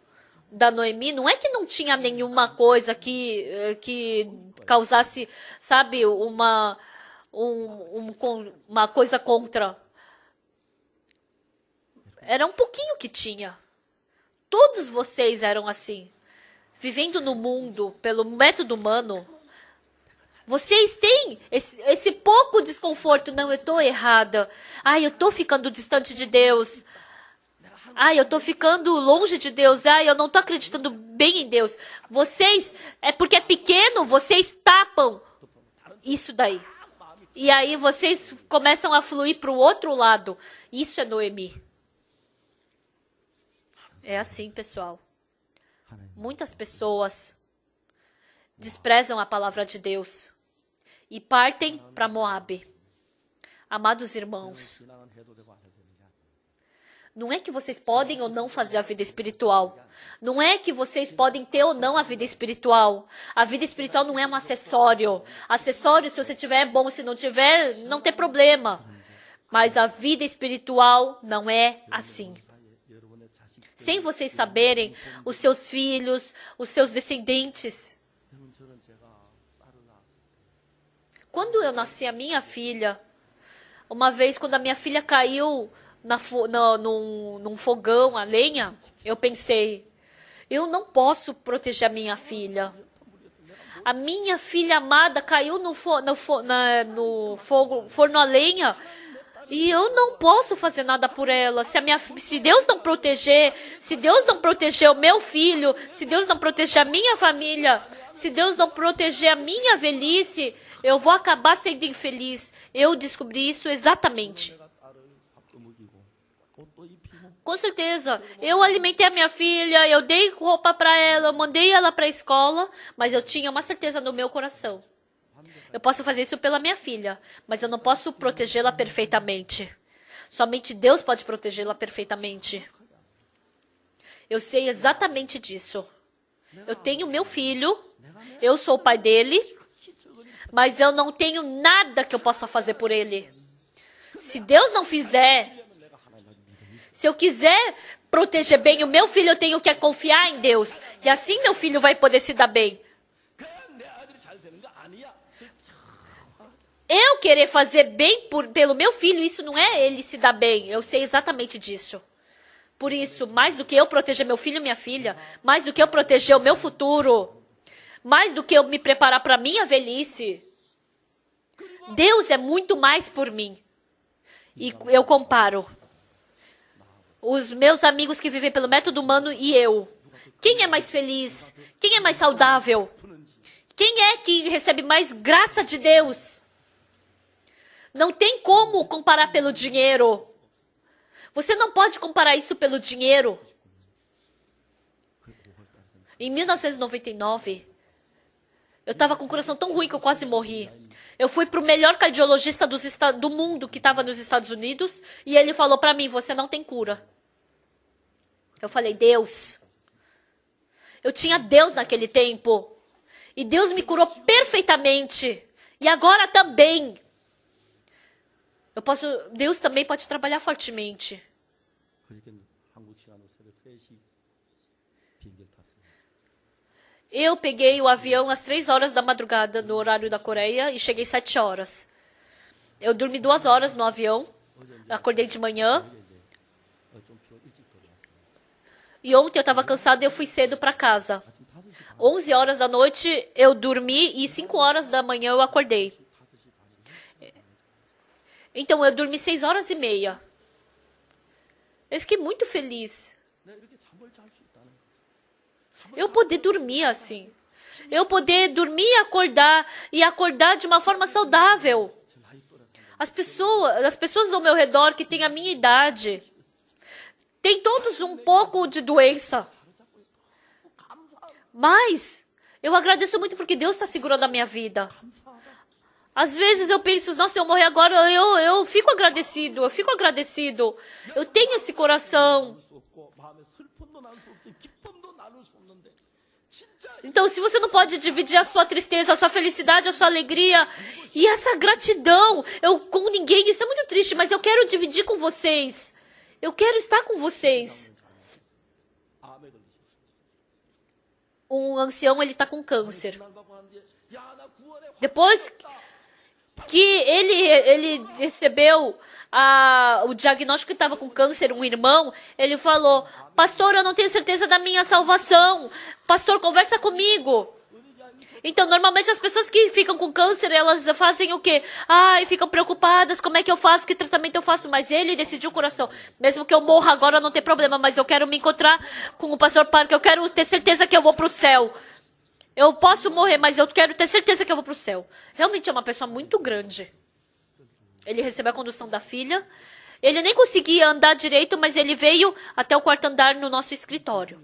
da Noemi, não é que não tinha nenhuma coisa que causasse, sabe, uma coisa contra. Era um pouquinho que tinha. Todos vocês eram assim. Vivendo no mundo pelo método humano. Vocês têm esse pouco desconforto. Não, eu estou errada. Ai, eu estou ficando distante de Deus. Ai, eu estou ficando longe de Deus. Ai, eu não estou acreditando bem em Deus. Vocês, é porque é pequeno, vocês tapam isso daí. E aí vocês começam a fluir para o outro lado. Isso é Noemi. É assim, pessoal. Muitas pessoas desprezam a palavra de Deus e partem para Moabe. Amados irmãos, 신앙은 해도 되고 안 해도 되는 게 아니에요. não é que vocês podem ou não fazer a vida espiritual. Não é que vocês podem ter ou não a vida espiritual. A vida espiritual não é um acessório. Acessório, se você tiver, é bom. Se não tiver, não tem problema. Mas a vida espiritual não é assim. 여러분의 자식 Sem vocês saberem, os seus filhos, os seus descendentes. 여러분 저는 제가 딸을 낳았을 Quando eu nasci a minha filha, uma vez quando a minha filha caiu num fogão, a lenha, eu pensei, eu não posso proteger a minha filha. A minha filha amada caiu no forno a lenha e eu não posso fazer nada por ela. Se Deus não proteger, se Deus não proteger o meu filho, se Deus não proteger a minha família, se Deus não proteger a minha velhice, eu vou acabar sendo infeliz. Eu descobri isso exatamente. 내가 딸을 밥도 먹이고 옷도 입히고 Com certeza. Eu alimentei a minha filha, eu dei roupa para ela, eu mandei ela para a escola, mas eu tinha uma certeza no meu coração. Eu posso fazer isso pela minha filha, mas eu não posso protegê-la perfeitamente. Somente Deus pode protegê-la perfeitamente. Eu sei exatamente disso. Eu tenho meu filho, eu sou o pai dele, mas eu não tenho nada que eu possa fazer por ele. Se Deus não fizer, se eu quiser proteger bem o meu filho, eu tenho que confiar em Deus. E assim meu filho vai poder se dar bem. 내 아들이 잘 되는 거 아니야. Eu querer fazer bem pelo meu filho, isso não é ele se dar bem. Eu sei exatamente disso. Por isso, mais do que eu proteger meu filho e minha filha, mais do que eu proteger o meu futuro, mais do que eu me preparar para a minha velhice, Deus é muito mais por mim. E eu comparo os meus amigos que vivem pelo método humano e eu. Quem é mais feliz? Quem é mais saudável? Quem é que recebe mais graça de Deus? Não tem como comparar pelo dinheiro. Você não pode comparar isso pelo dinheiro. Em 1999, eu estava com o coração tão ruim que eu quase morri. Eu fui para o melhor cardiologista do mundo que estava nos Estados Unidos e ele falou para mim, você não tem cura. Eu falei, Deus. Eu tinha Deus naquele tempo. E Deus me curou perfeitamente. E agora também. Deus também pode trabalhar fortemente. 그렇게 한국 시간으로 새벽 3시 비행기를 탔어요. Eu peguei o avião às 3 horas da madrugada no horário da Coreia e cheguei 7 horas. Eu dormi 2 horas no avião, acordei de manhã. 좀 일찍 돌아왔어요. E ontem eu estava cansada e eu fui cedo para casa. 11 horas da noite eu dormi e 5 horas da manhã eu acordei. Então eu dormi 6 horas e meia. Eu fiquei muito feliz. 내가 이렇게 잠을 잘 수 있다는 Eu poder dormir assim. Eu poder dormir e acordar de uma forma saudável. As pessoas ao meu redor que têm a minha idade, têm todos um pouco de doença. Mas eu agradeço muito porque Deus está segurando a minha vida. Às vezes eu penso, nossa, se eu morrer agora, eu fico agradecido, Eu tenho esse coração. Então, se você não pode dividir a sua tristeza, a sua felicidade, a sua alegria e essa gratidão com ninguém, isso é muito triste, mas eu quero dividir com vocês. Eu quero estar com vocês. Um ancião, ele está com câncer. Depois que ele recebeu o diagnóstico que estava com câncer, um irmão, ele falou, pastor, eu não tenho certeza da minha salvação. Pastor, conversa comigo. Então, normalmente as pessoas que ficam com câncer, elas fazem o quê? Ficam preocupadas, como é que eu faço, que tratamento eu faço? Mas ele decidiu o coração, mesmo que eu morra agora, não tem problema, mas eu quero me encontrar com o pastor Parker, eu quero ter certeza que eu vou para o céu. Eu posso morrer, mas eu quero ter certeza que eu vou para o céu. Realmente é uma pessoa muito grande. Ele recebeu a condução da filha. Ele nem conseguia andar direito, mas ele veio até o quarto andar no nosso escritório.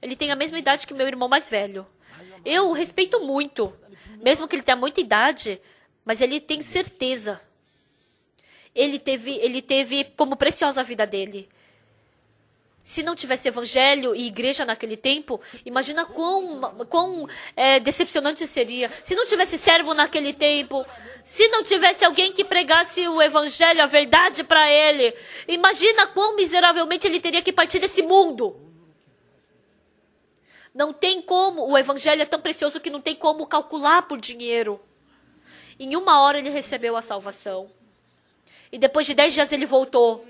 Ele tem a mesma idade que meu irmão mais velho. Eu o respeito muito, mesmo que ele tenha muita idade, mas ele tem certeza. Ele teve como preciosa a vida dele. Se não tivesse evangelho e igreja naquele tempo, imagina quão decepcionante seria. Se não tivesse servo naquele tempo, se não tivesse alguém que pregasse o evangelho, a verdade para ele, imagina quão miseravelmente ele teria que partir desse mundo. Não tem como, o evangelho é tão precioso que não tem como calcular por dinheiro. Em 1 hora ele recebeu a salvação. E depois de 10 dias ele voltou.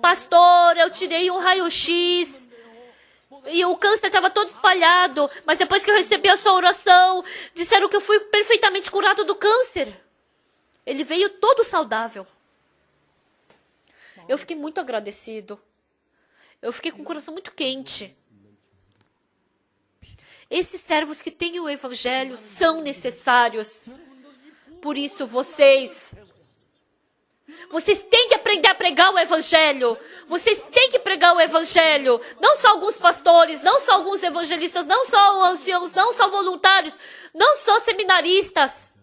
Pastor, eu tirei um raio-x e o câncer estava todo espalhado, mas depois que eu recebi a sua oração, disseram que eu fui perfeitamente curado do câncer. Ele veio todo saudável. Eu fiquei muito agradecido. Eu fiquei com o coração muito quente. Esses servos que têm o evangelho são necessários. Por isso, vocês têm que aprender a pregar o evangelho. Vocês têm que pregar o evangelho. Não só alguns pastores, não só alguns evangelistas, não só anciãos, não só voluntários, não só seminaristas.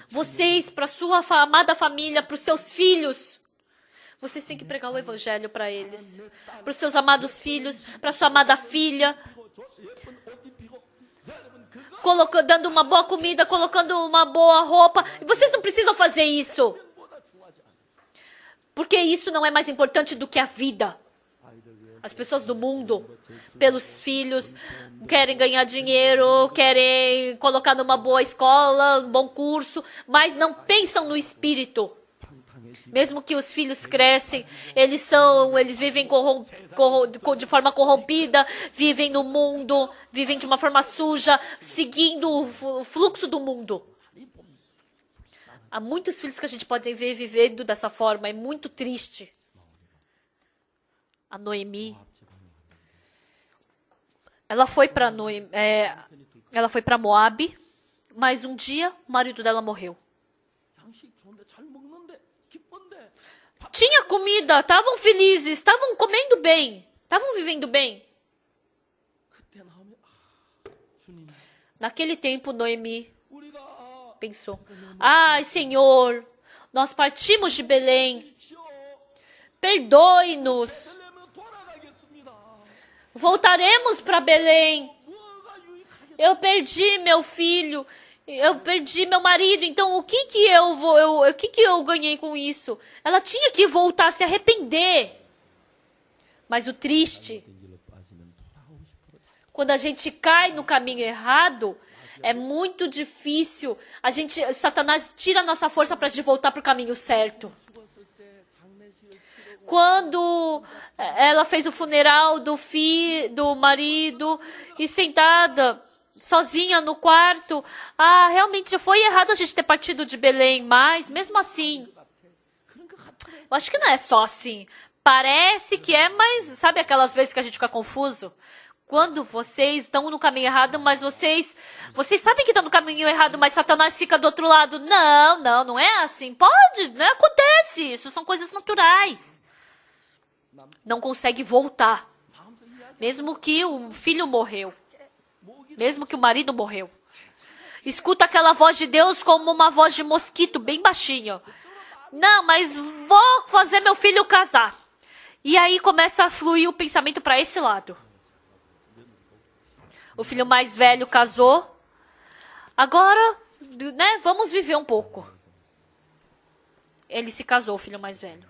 Vocês, para sua amada família, para os seus filhos, vocês têm que pregar o evangelho para eles. Para os seus amados filhos, para sua amada filha. Dando uma boa comida, colocando uma boa roupa. E vocês não precisam fazer isso. Porque isso não é mais importante do que a vida. As pessoas do mundo, pelos filhos, querem ganhar dinheiro, querem colocar numa boa escola, um bom curso, mas não pensam no espírito. Mesmo que os filhos crescem, eles vivem de forma corrompida, vivem no mundo, vivem de uma forma suja, seguindo o fluxo do mundo. Há muitos filhos que a gente pode ver vivendo dessa forma, é muito triste. A Noemi, ela foi para Moabe, mas um dia o marido dela morreu. Tinha comida, estavam felizes, estavam comendo bem, estavam vivendo bem. Naquele tempo, Noemi pensou, ai, Senhor, nós partimos de Belém, perdoe-nos, voltaremos para Belém. Eu perdi meu filho, eu perdi meu marido, então o que eu ganhei com isso? Ela tinha que voltar a se arrepender. Mas o triste, quando a gente cai no caminho errado, é muito difícil. Satanás tira a nossa força para a gente voltar para o caminho certo. Quando ela fez o funeral do marido e sentada sozinha no quarto, realmente foi errado a gente ter partido de Belém, mas mesmo assim, eu acho que não é só assim. Parece que é, mas sabe aquelas vezes que a gente fica confuso? Quando vocês estão no caminho errado, mas vocês sabem que estão no caminho errado, mas Satanás fica do outro lado. Não é assim. Pode, né? Acontece. Isso são coisas naturais. Não consegue voltar. Mesmo que o filho morreu. Mesmo que o marido morreu. Escuta aquela voz de Deus como uma voz de mosquito, bem baixinho. Não, mas vou fazer meu filho casar. E aí começa a fluir o pensamento para esse lado. O filho mais velho casou. Agora, né, vamos viver um pouco. Ele se casou, o filho mais velho.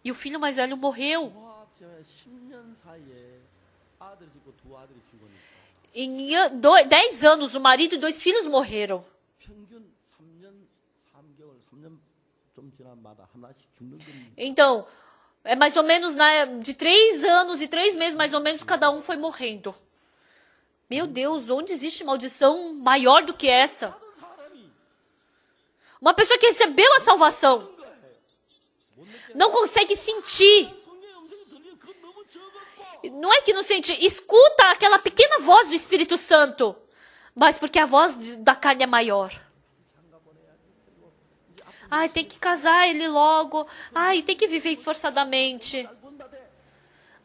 E o filho mais velho morreu. 부합 10년 사이에 아들 짓고 두 아들이 죽으니까 Em 10 anos, o marido e 2 filhos morreram. 평균 3년 3개월 3년 좀 지나마다 하나씩 죽는 겁니다. Então, é mais ou menos de 3 anos e 3 meses, mais ou menos, cada um foi morrendo. Meu Deus, onde existe maldição maior do que essa? Uma pessoa que recebeu a salvação não consegue sentir. Não é que não sente, escuta aquela pequena voz do Espírito Santo, mas porque a voz da carne é maior. Ai, tem que casar ele logo. Ai, tem que viver esforçadamente.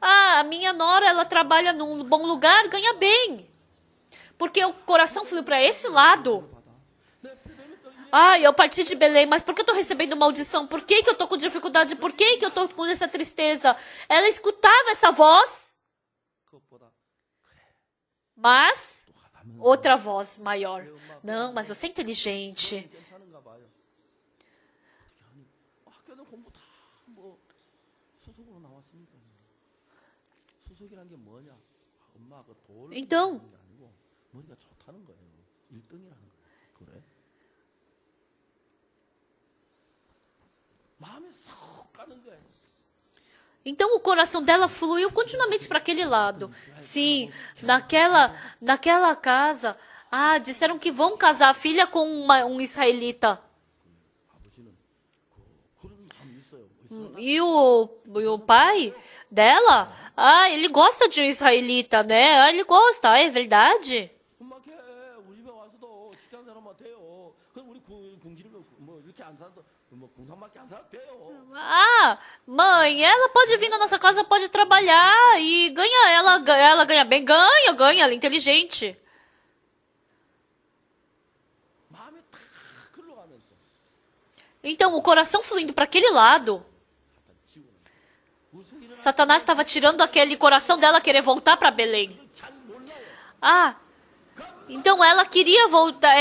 Ah, a minha nora, ela trabalha num bom lugar, ganha bem. Porque o coração fluiu para esse lado. Ai, eu parti de Belém, mas por que eu estou recebendo maldição? Por que eu estou com dificuldade? Por que eu estou com essa tristeza? Ela escutava essa voz, mas outra voz maior. Não, mas você é inteligente. 괜찮은가 봐요. 학교는 공부 다 뭐 수석으로 나왔으니까. 수석이란 게 뭐냐? 엄마가 돌 Então, 게 아니고 머리가 좋다는 거예요. 1등이라는 거예요. 그래? 마음이 쏙 가는 거예요. então o coração dela fluiu continuamente para aquele lado. Sim, naquela casa, disseram que vão casar a filha com um israelita. 아버지는 그런 마음이 있어요. E o pai dela, ele gosta de um israelita, né? Ele gosta, é verdade. 엄마께 우리 집에 와서도 직장 사람만 돼요. 그럼 우리 궁지를 뭐 이렇게 안 살아도 뭐 궁상밖에 안 살아도 돼요. Mãe, ela pode vir na nossa casa, pode trabalhar e ela ganha bem, ganha, ela é inteligente. 마음이 탁 흘러가면서 Então, o coração fluindo para aquele lado, Satanás estava tirando aquele coração dela querer voltar para Belém. Então ela queria voltar,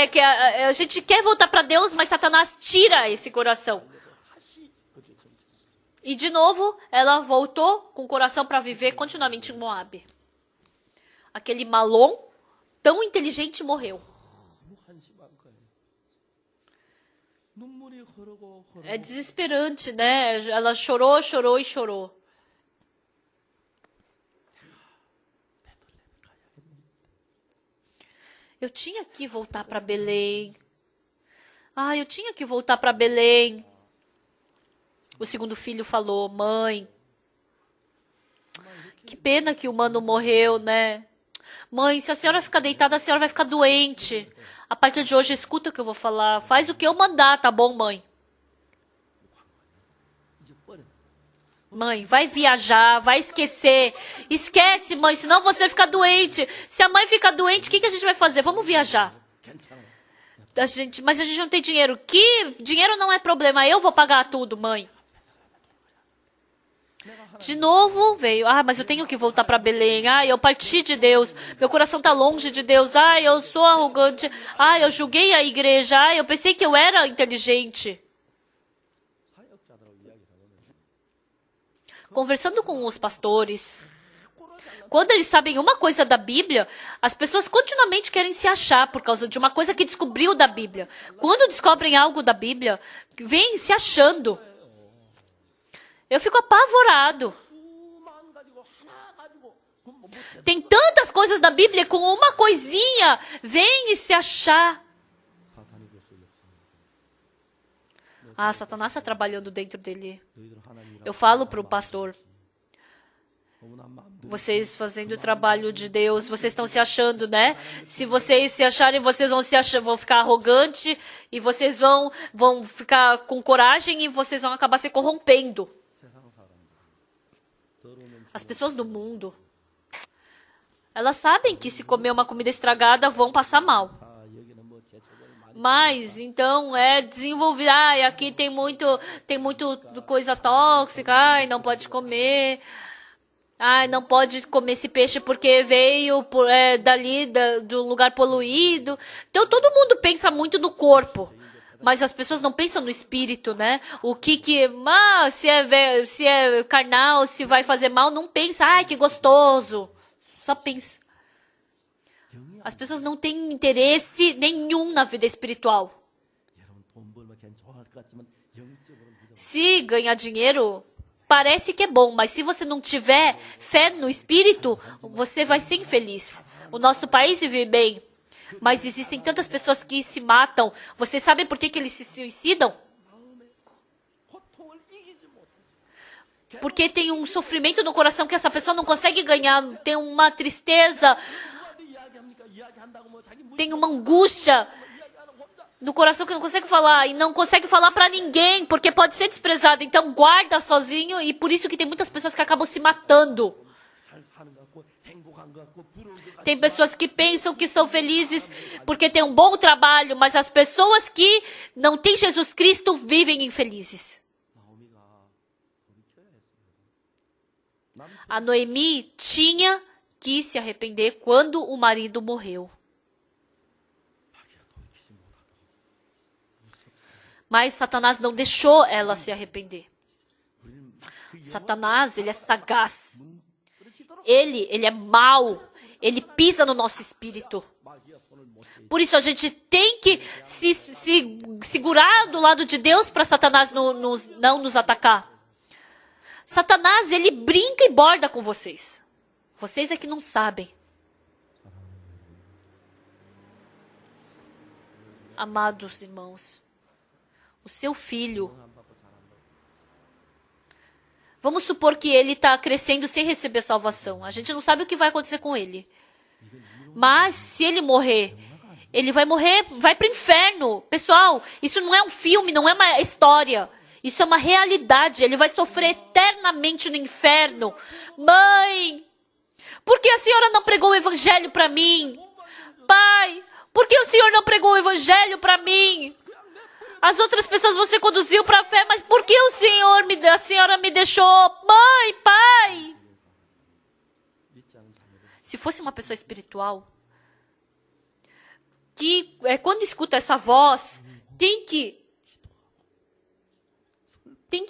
a gente quer voltar para Deus, mas Satanás tira esse coração. E de novo, ela voltou com o coração para viver continuamente em Moabe. Aquele Malom, tão inteligente, morreu. 한심한 거예요. 눈물이 흐르고 É desesperante, né? Ela chorou e chorou. Eu tinha que voltar para Belém. Eu tinha que voltar para Belém. O segundo filho falou: mãe, que pena que o mano morreu, né? Mãe, se a senhora ficar deitada, a senhora vai ficar doente. A partir de hoje, escuta o que eu vou falar. Faz o que eu mandar, tá bom, mãe? Mãe, vai viajar, vai esquecer. Esquece, mãe, senão você vai ficar doente. Se a mãe ficar doente, o que a gente vai fazer? Vamos viajar. Mas a gente não tem dinheiro. Dinheiro não é problema, eu vou pagar tudo, mãe. De novo veio, mas eu tenho que voltar para Belém. Eu parti de Deus. Meu coração está longe de Deus. Eu sou arrogante. Eu julguei a igreja. Eu pensei que eu era inteligente. Conversando com os pastores, quando eles sabem uma coisa da Bíblia, as pessoas continuamente querem se achar por causa de uma coisa que descobriu da Bíblia. Quando descobrem algo da Bíblia, vêm se achando. Eu fico apavorado. Tem tantas coisas da Bíblia, com uma coisinha, vem e se achar. Satanás está trabalhando dentro dele. Eu falo para o pastor. Vocês fazendo o trabalho de Deus, vocês estão se achando, né? Se vocês se acharem, vocês vão ficar arrogantes e vocês vão ficar com coragem e vocês vão acabar se corrompendo. As pessoas do mundo, elas sabem que se comer uma comida estragada vão passar mal. Mas, então, desenvolver, aqui tem muito coisa tóxica, não pode comer, não pode comer esse peixe porque veio do lugar poluído. Então, todo mundo pensa muito no corpo, mas as pessoas não pensam no espírito, né? Se é carnal, se vai fazer mal, não pensa, que gostoso. Só pensa. As pessoas não têm interesse nenhum na vida espiritual. Se ganhar dinheiro, parece que é bom, mas se você não tiver fé no espírito, você vai ser infeliz. O nosso país vive bem, mas existem tantas pessoas que se matam. Vocês sabem por que eles se suicidam? Porque tem um sofrimento no coração que essa pessoa não consegue ganhar, tem uma tristeza, tem uma angústia no coração que não consegue falar, e não consegue falar para ninguém, porque pode ser desprezado. Então guarda sozinho, e por isso que tem muitas pessoas que acabam se matando. Tem pessoas que pensam que são felizes porque têm um bom trabalho, mas as pessoas que não têm Jesus Cristo vivem infelizes. A Noemi tinha que se arrepender quando o marido morreu. Mas Satanás não deixou ela se arrepender. Satanás, ele é sagaz. Ele é mau. Ele pisa no nosso espírito. Por isso a gente tem que se segurar do lado de Deus para Satanás não nos atacar. Satanás, ele brinca e borda com vocês. Vocês é que não sabem. Amados irmãos, o seu filho, vamos supor que ele está crescendo sem receber salvação. A gente não sabe o que vai acontecer com ele. Mas se ele morrer, ele vai morrer, vai para o inferno. Pessoal, isso não é um filme, não é uma história. Isso é uma realidade. Ele vai sofrer eternamente no inferno. Mãe, por que a senhora não pregou o evangelho para mim? Pai, por que o senhor não pregou o evangelho para mim? As outras pessoas você conduziu para a fé, mas por que a senhora me deixou? Mãe, pai. Se fosse uma pessoa espiritual, que quando escuta essa voz, tem que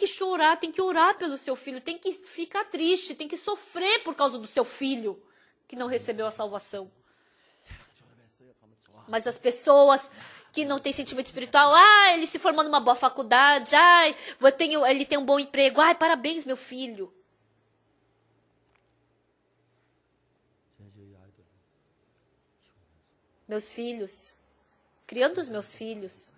chorar, tem que orar pelo seu filho, tem que ficar triste, tem que sofrer por causa do seu filho que não recebeu a salvação. Mas as pessoas que não têm sentimento espiritual, ele se formou numa boa faculdade, ele tem um bom emprego, parabéns, meu filho. Meus filhos, criando os meus filhos,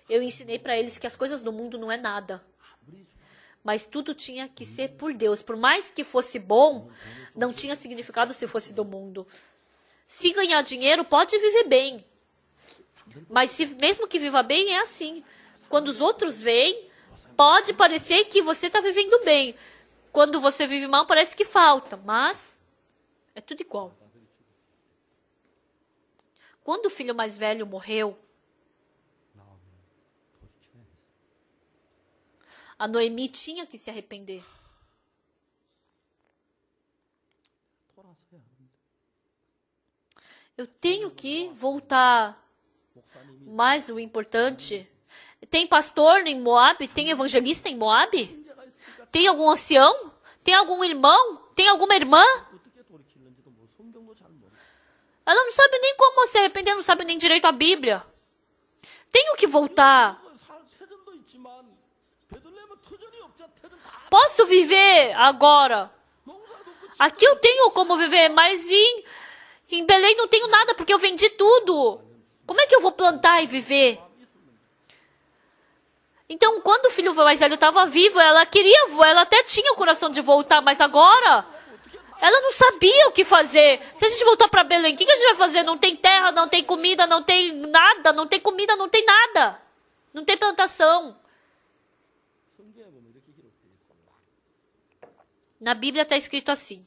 eu ensinei para eles que as coisas do mundo não é nada. Mas tudo tinha que ser por Deus. Por mais que fosse bom, não tinha significado se fosse do mundo. Se ganhar dinheiro, pode viver bem. Mas mesmo que viva bem, é assim. Quando os outros veem, pode parecer que você está vivendo bem. Quando você vive mal, parece que falta. Mas é tudo igual. Quando o filho mais velho morreu, a Noemi tinha que se arrepender. Eu tenho que voltar. Mas o importante... Tem pastor em Moab? Tem evangelista em Moab? Tem algum ancião? Tem algum irmão? Tem alguma irmã? Ela não sabe nem como se arrepender, não sabe nem direito a Bíblia. Tenho que voltar. Posso viver agora. Aqui eu tenho como viver, mas em Belém não tenho nada, porque eu vendi tudo. Como é que eu vou plantar e viver? Então, quando o filho mais velho estava vivo, ela até tinha o coração de voltar, mas agora ela não sabia o que fazer. Se a gente voltar para Belém, o que a gente vai fazer? Não tem terra, não tem comida, não tem nada, não tem comida, não tem nada. Não tem plantação. Na Bíblia está escrito assim.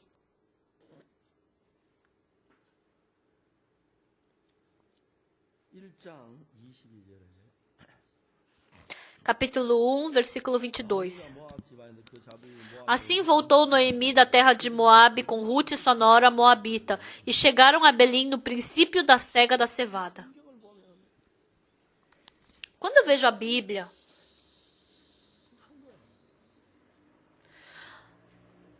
Capítulo 1, versículo 22. Assim voltou Noemi da terra de Moabe com Rute, sua nora moabita, e chegaram a Belém no princípio da cega da cevada. Quando eu vejo a Bíblia,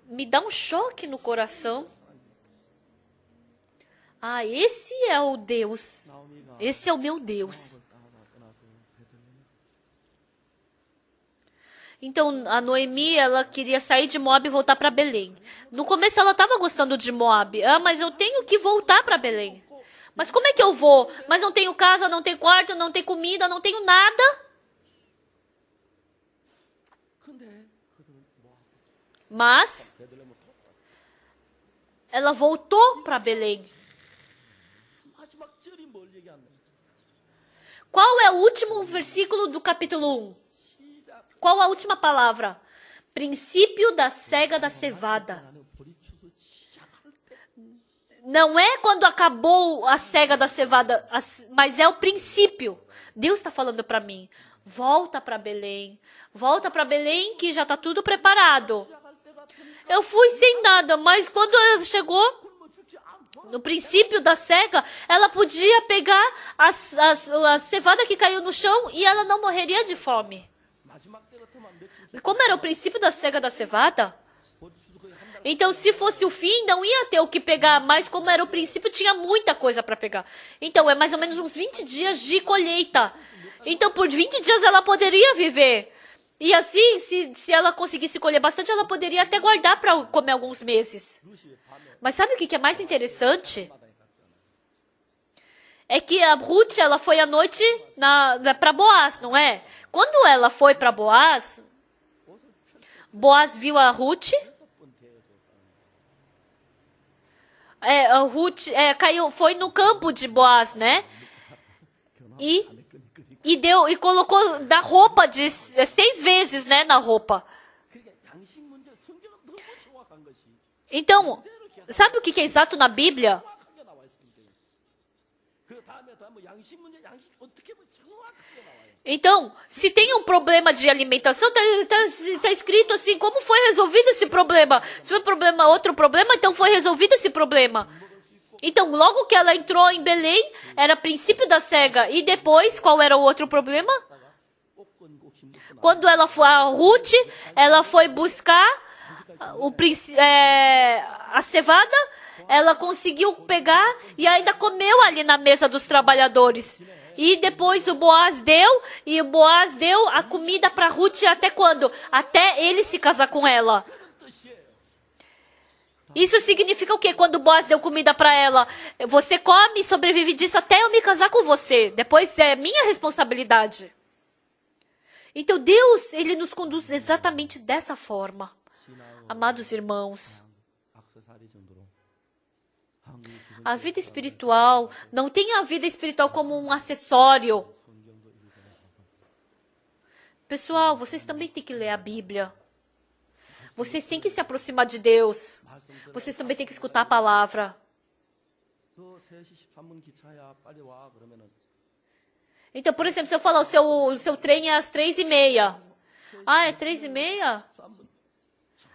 me dá um choque no coração. Ah, esse é o Deus. Esse é o meu Deus. Então, a Noemi, ela queria sair de Moab e voltar para Belém. No começo, ela estava gostando de Moab. Ah, mas eu tenho que voltar para Belém. Mas como é que eu vou? Mas não tenho casa, não tenho quarto, não tenho comida, não tenho nada. Mas ela voltou para Belém. Qual é o último versículo do capítulo 1? Qual a última palavra? Princípio da cega da cevada. Não é quando acabou a cega da cevada, mas é o princípio. Deus está falando para mim. Volta para Belém. Volta para Belém que já está tudo preparado. Eu fui sem nada, mas quando ela chegou no princípio da cega, ela podia pegar a cevada que caiu no chão e ela não morreria de fome. E como era o princípio da cega da cevada, então se fosse o fim, não ia ter o que pegar, mas como era o princípio, tinha muita coisa para pegar. Então é mais ou menos uns 20 dias de colheita. Então por 20 dias ela poderia viver. E assim, se ela conseguisse colher bastante, ela poderia até guardar para comer alguns meses. Mas sabe o que é mais interessante? É que a Ruth, ela foi à noite para Boaz, não é? Quando ela foi para Boaz, Boaz viu a Ruth. A Ruth foi no campo de Boaz, né? E colocou da roupa 6 vezes, né, na roupa. Então, sabe o que é exato na Bíblia? Então, se tem um problema de alimentação, tá escrito assim, como foi resolvido esse problema? Se foi outro problema, então foi resolvido esse problema. Então, logo que ela entrou em Belém, era princípio da cega. E depois, qual era o outro problema? Quando a Ruth, ela foi buscar a cevada, ela conseguiu pegar e ainda comeu ali na mesa dos trabalhadores. E depois o Boaz deu a comida para Ruth até quando? Até ele se casar com ela. Isso significa o quê? Quando Boaz deu comida para ela, você come e sobrevive disso até eu me casar com você. Depois é minha responsabilidade. Então Deus, ele nos conduz exatamente dessa forma. Amados irmãos, a vida espiritual, não tem a vida espiritual como um acessório. Pessoal, vocês também têm que ler a Bíblia. Vocês têm que se aproximar de Deus. Vocês também têm que escutar a palavra. Então, por exemplo, se eu falar o seu trem é às 3h30. Ah, é 3h30?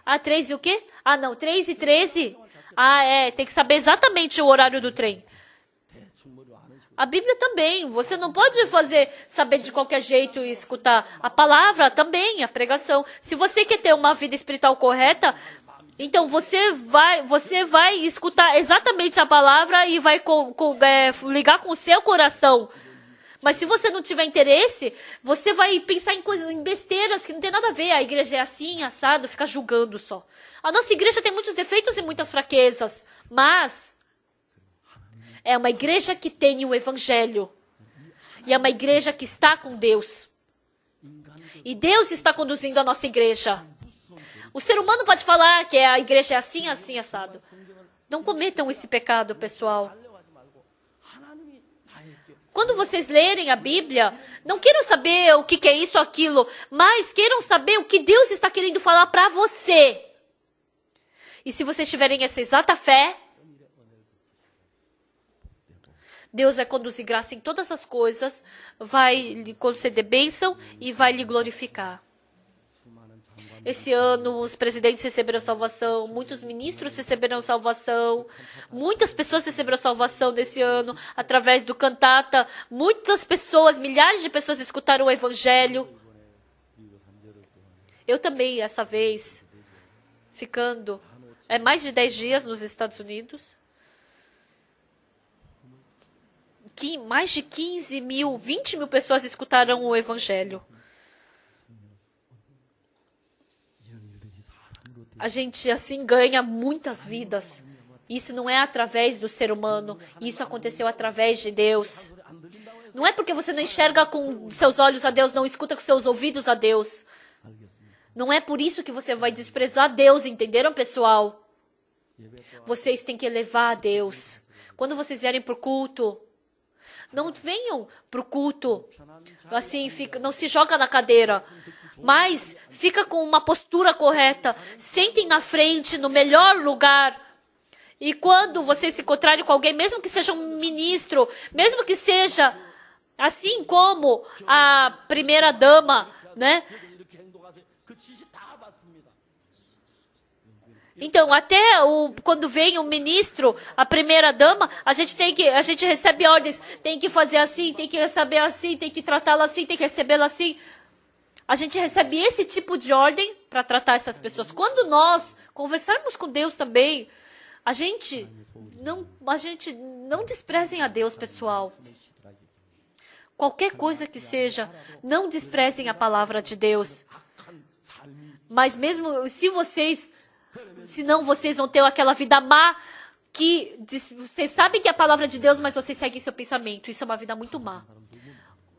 Ah, 3 e o quê? Ah, não, 3h13. Ah, tem que saber exatamente o horário do trem. A Bíblia também. Você não pode saber de qualquer jeito e escutar. A palavra também, a pregação. Se você quer ter uma vida espiritual correta, então você vai escutar exatamente a palavra e vai ligar com o seu coração. Mas se você não tiver interesse, você vai pensar em besteiras que não tem nada a ver. A igreja é assim, assado, fica julgando só. A nossa igreja tem muitos defeitos e muitas fraquezas, mas é uma igreja que tem o Evangelho. E é uma igreja que está com Deus. E Deus está conduzindo a nossa igreja. O ser humano pode falar que a igreja é assim, assim, assado. Não cometam esse pecado, pessoal. Quando vocês lerem a Bíblia, não queiram saber o que é isso ou aquilo, mas queiram saber o que Deus está querendo falar para você. E se vocês tiverem essa exata fé, Deus vai conduzir graça em todas as coisas, vai lhe conceder bênção e vai lhe glorificar. Esse ano, os presidentes receberam salvação, muitos ministros receberam salvação, muitas pessoas receberam salvação desse ano, através do cantata. Muitas pessoas, milhares de pessoas escutaram o evangelho. Eu também, essa vez, ficando mais de 10 dias nos Estados Unidos. Mais de 15 mil, 20 mil pessoas escutaram o evangelho. A gente, assim, ganha muitas vidas. Isso não é através do ser humano. Isso aconteceu através de Deus. Não é porque você não enxerga com seus olhos a Deus, não escuta com seus ouvidos a Deus. Não é por isso que você vai desprezar Deus, entenderam, pessoal? Vocês têm que elevar a Deus. Quando vocês vierem para o culto, não venham para o culto, assim, não se joga na cadeira, mas fica com uma postura correta. Sentem na frente, no melhor lugar. E quando vocês se encontrarem com alguém, mesmo que seja um ministro, mesmo que seja assim como a primeira dama, né? Então, até quando vem o ministro, a primeira dama, a gente recebe ordens, tem que fazer assim, tem que receber assim, tem que tratá-la assim, tem que recebê-la assim. A gente recebe esse tipo de ordem para tratar essas pessoas. Quando nós conversarmos com Deus também, a gente não desprezem a Deus, pessoal. Qualquer coisa que seja, não desprezem a palavra de Deus. Mas mesmo senão vocês vão ter aquela vida má que vocês sabem que é a palavra de Deus, mas vocês seguem seu pensamento. Isso é uma vida muito má.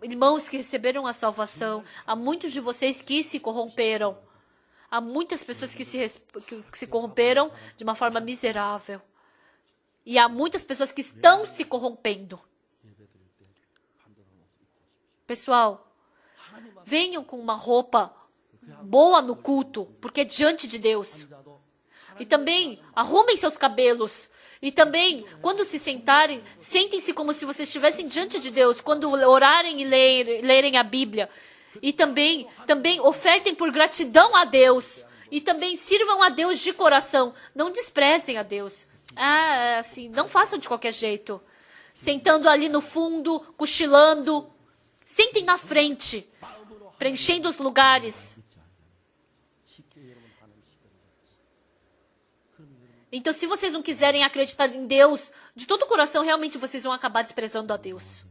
Irmãos que receberam a salvação, há muitos de vocês que se corromperam. Há muitas pessoas que se corromperam de uma forma miserável. E há muitas pessoas que estão se corrompendo. Pessoal, venham com uma roupa boa no culto, porque é diante de Deus. E também arrumem seus cabelos. E também, quando se sentarem, sentem-se como se vocês estivessem diante de Deus, quando orarem e lerem a Bíblia. E também ofertem por gratidão a Deus. E também sirvam a Deus de coração. Não desprezem a Deus. Assim, não façam de qualquer jeito. Sentando ali no fundo, cochilando. Sentem na frente, preenchendo os lugares. Então, se vocês não quiserem acreditar em Deus de todo o coração, realmente vocês vão acabar desprezando a Deus.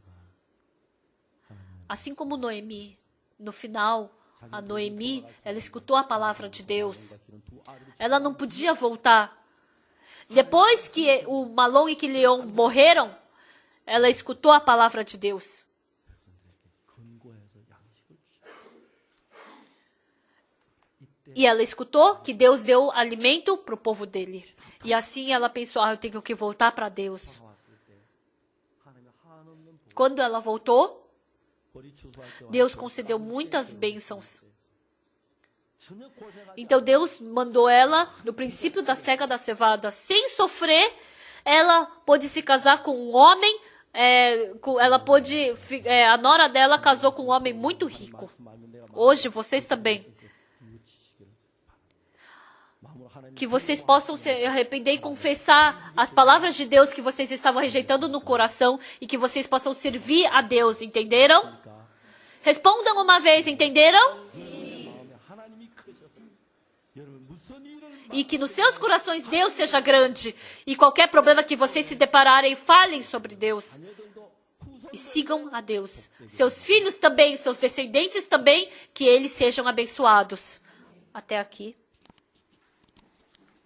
Assim como Noemi, no final, a Noemi, ela escutou a palavra de Deus. Ela não podia voltar. Depois que o Malom e Quilion morreram, ela escutou a palavra de Deus. E ela escutou que Deus deu alimento para o povo dele. E assim ela pensou, eu tenho que voltar para Deus. Quando ela voltou, Deus concedeu muitas bênçãos. Então Deus mandou ela, no princípio da cega da cevada, sem sofrer, ela pôde se casar com um homem, a nora dela casou com um homem muito rico. Hoje, vocês também. Que vocês possam se arrepender e confessar as palavras de Deus que vocês estavam rejeitando no coração e que vocês possam servir a Deus, entenderam? Respondam uma vez, entenderam? E que nos seus corações Deus seja grande. E qualquer problema que vocês se depararem, falem sobre Deus. E sigam a Deus. Seus filhos também, seus descendentes também, que eles sejam abençoados. Até aqui.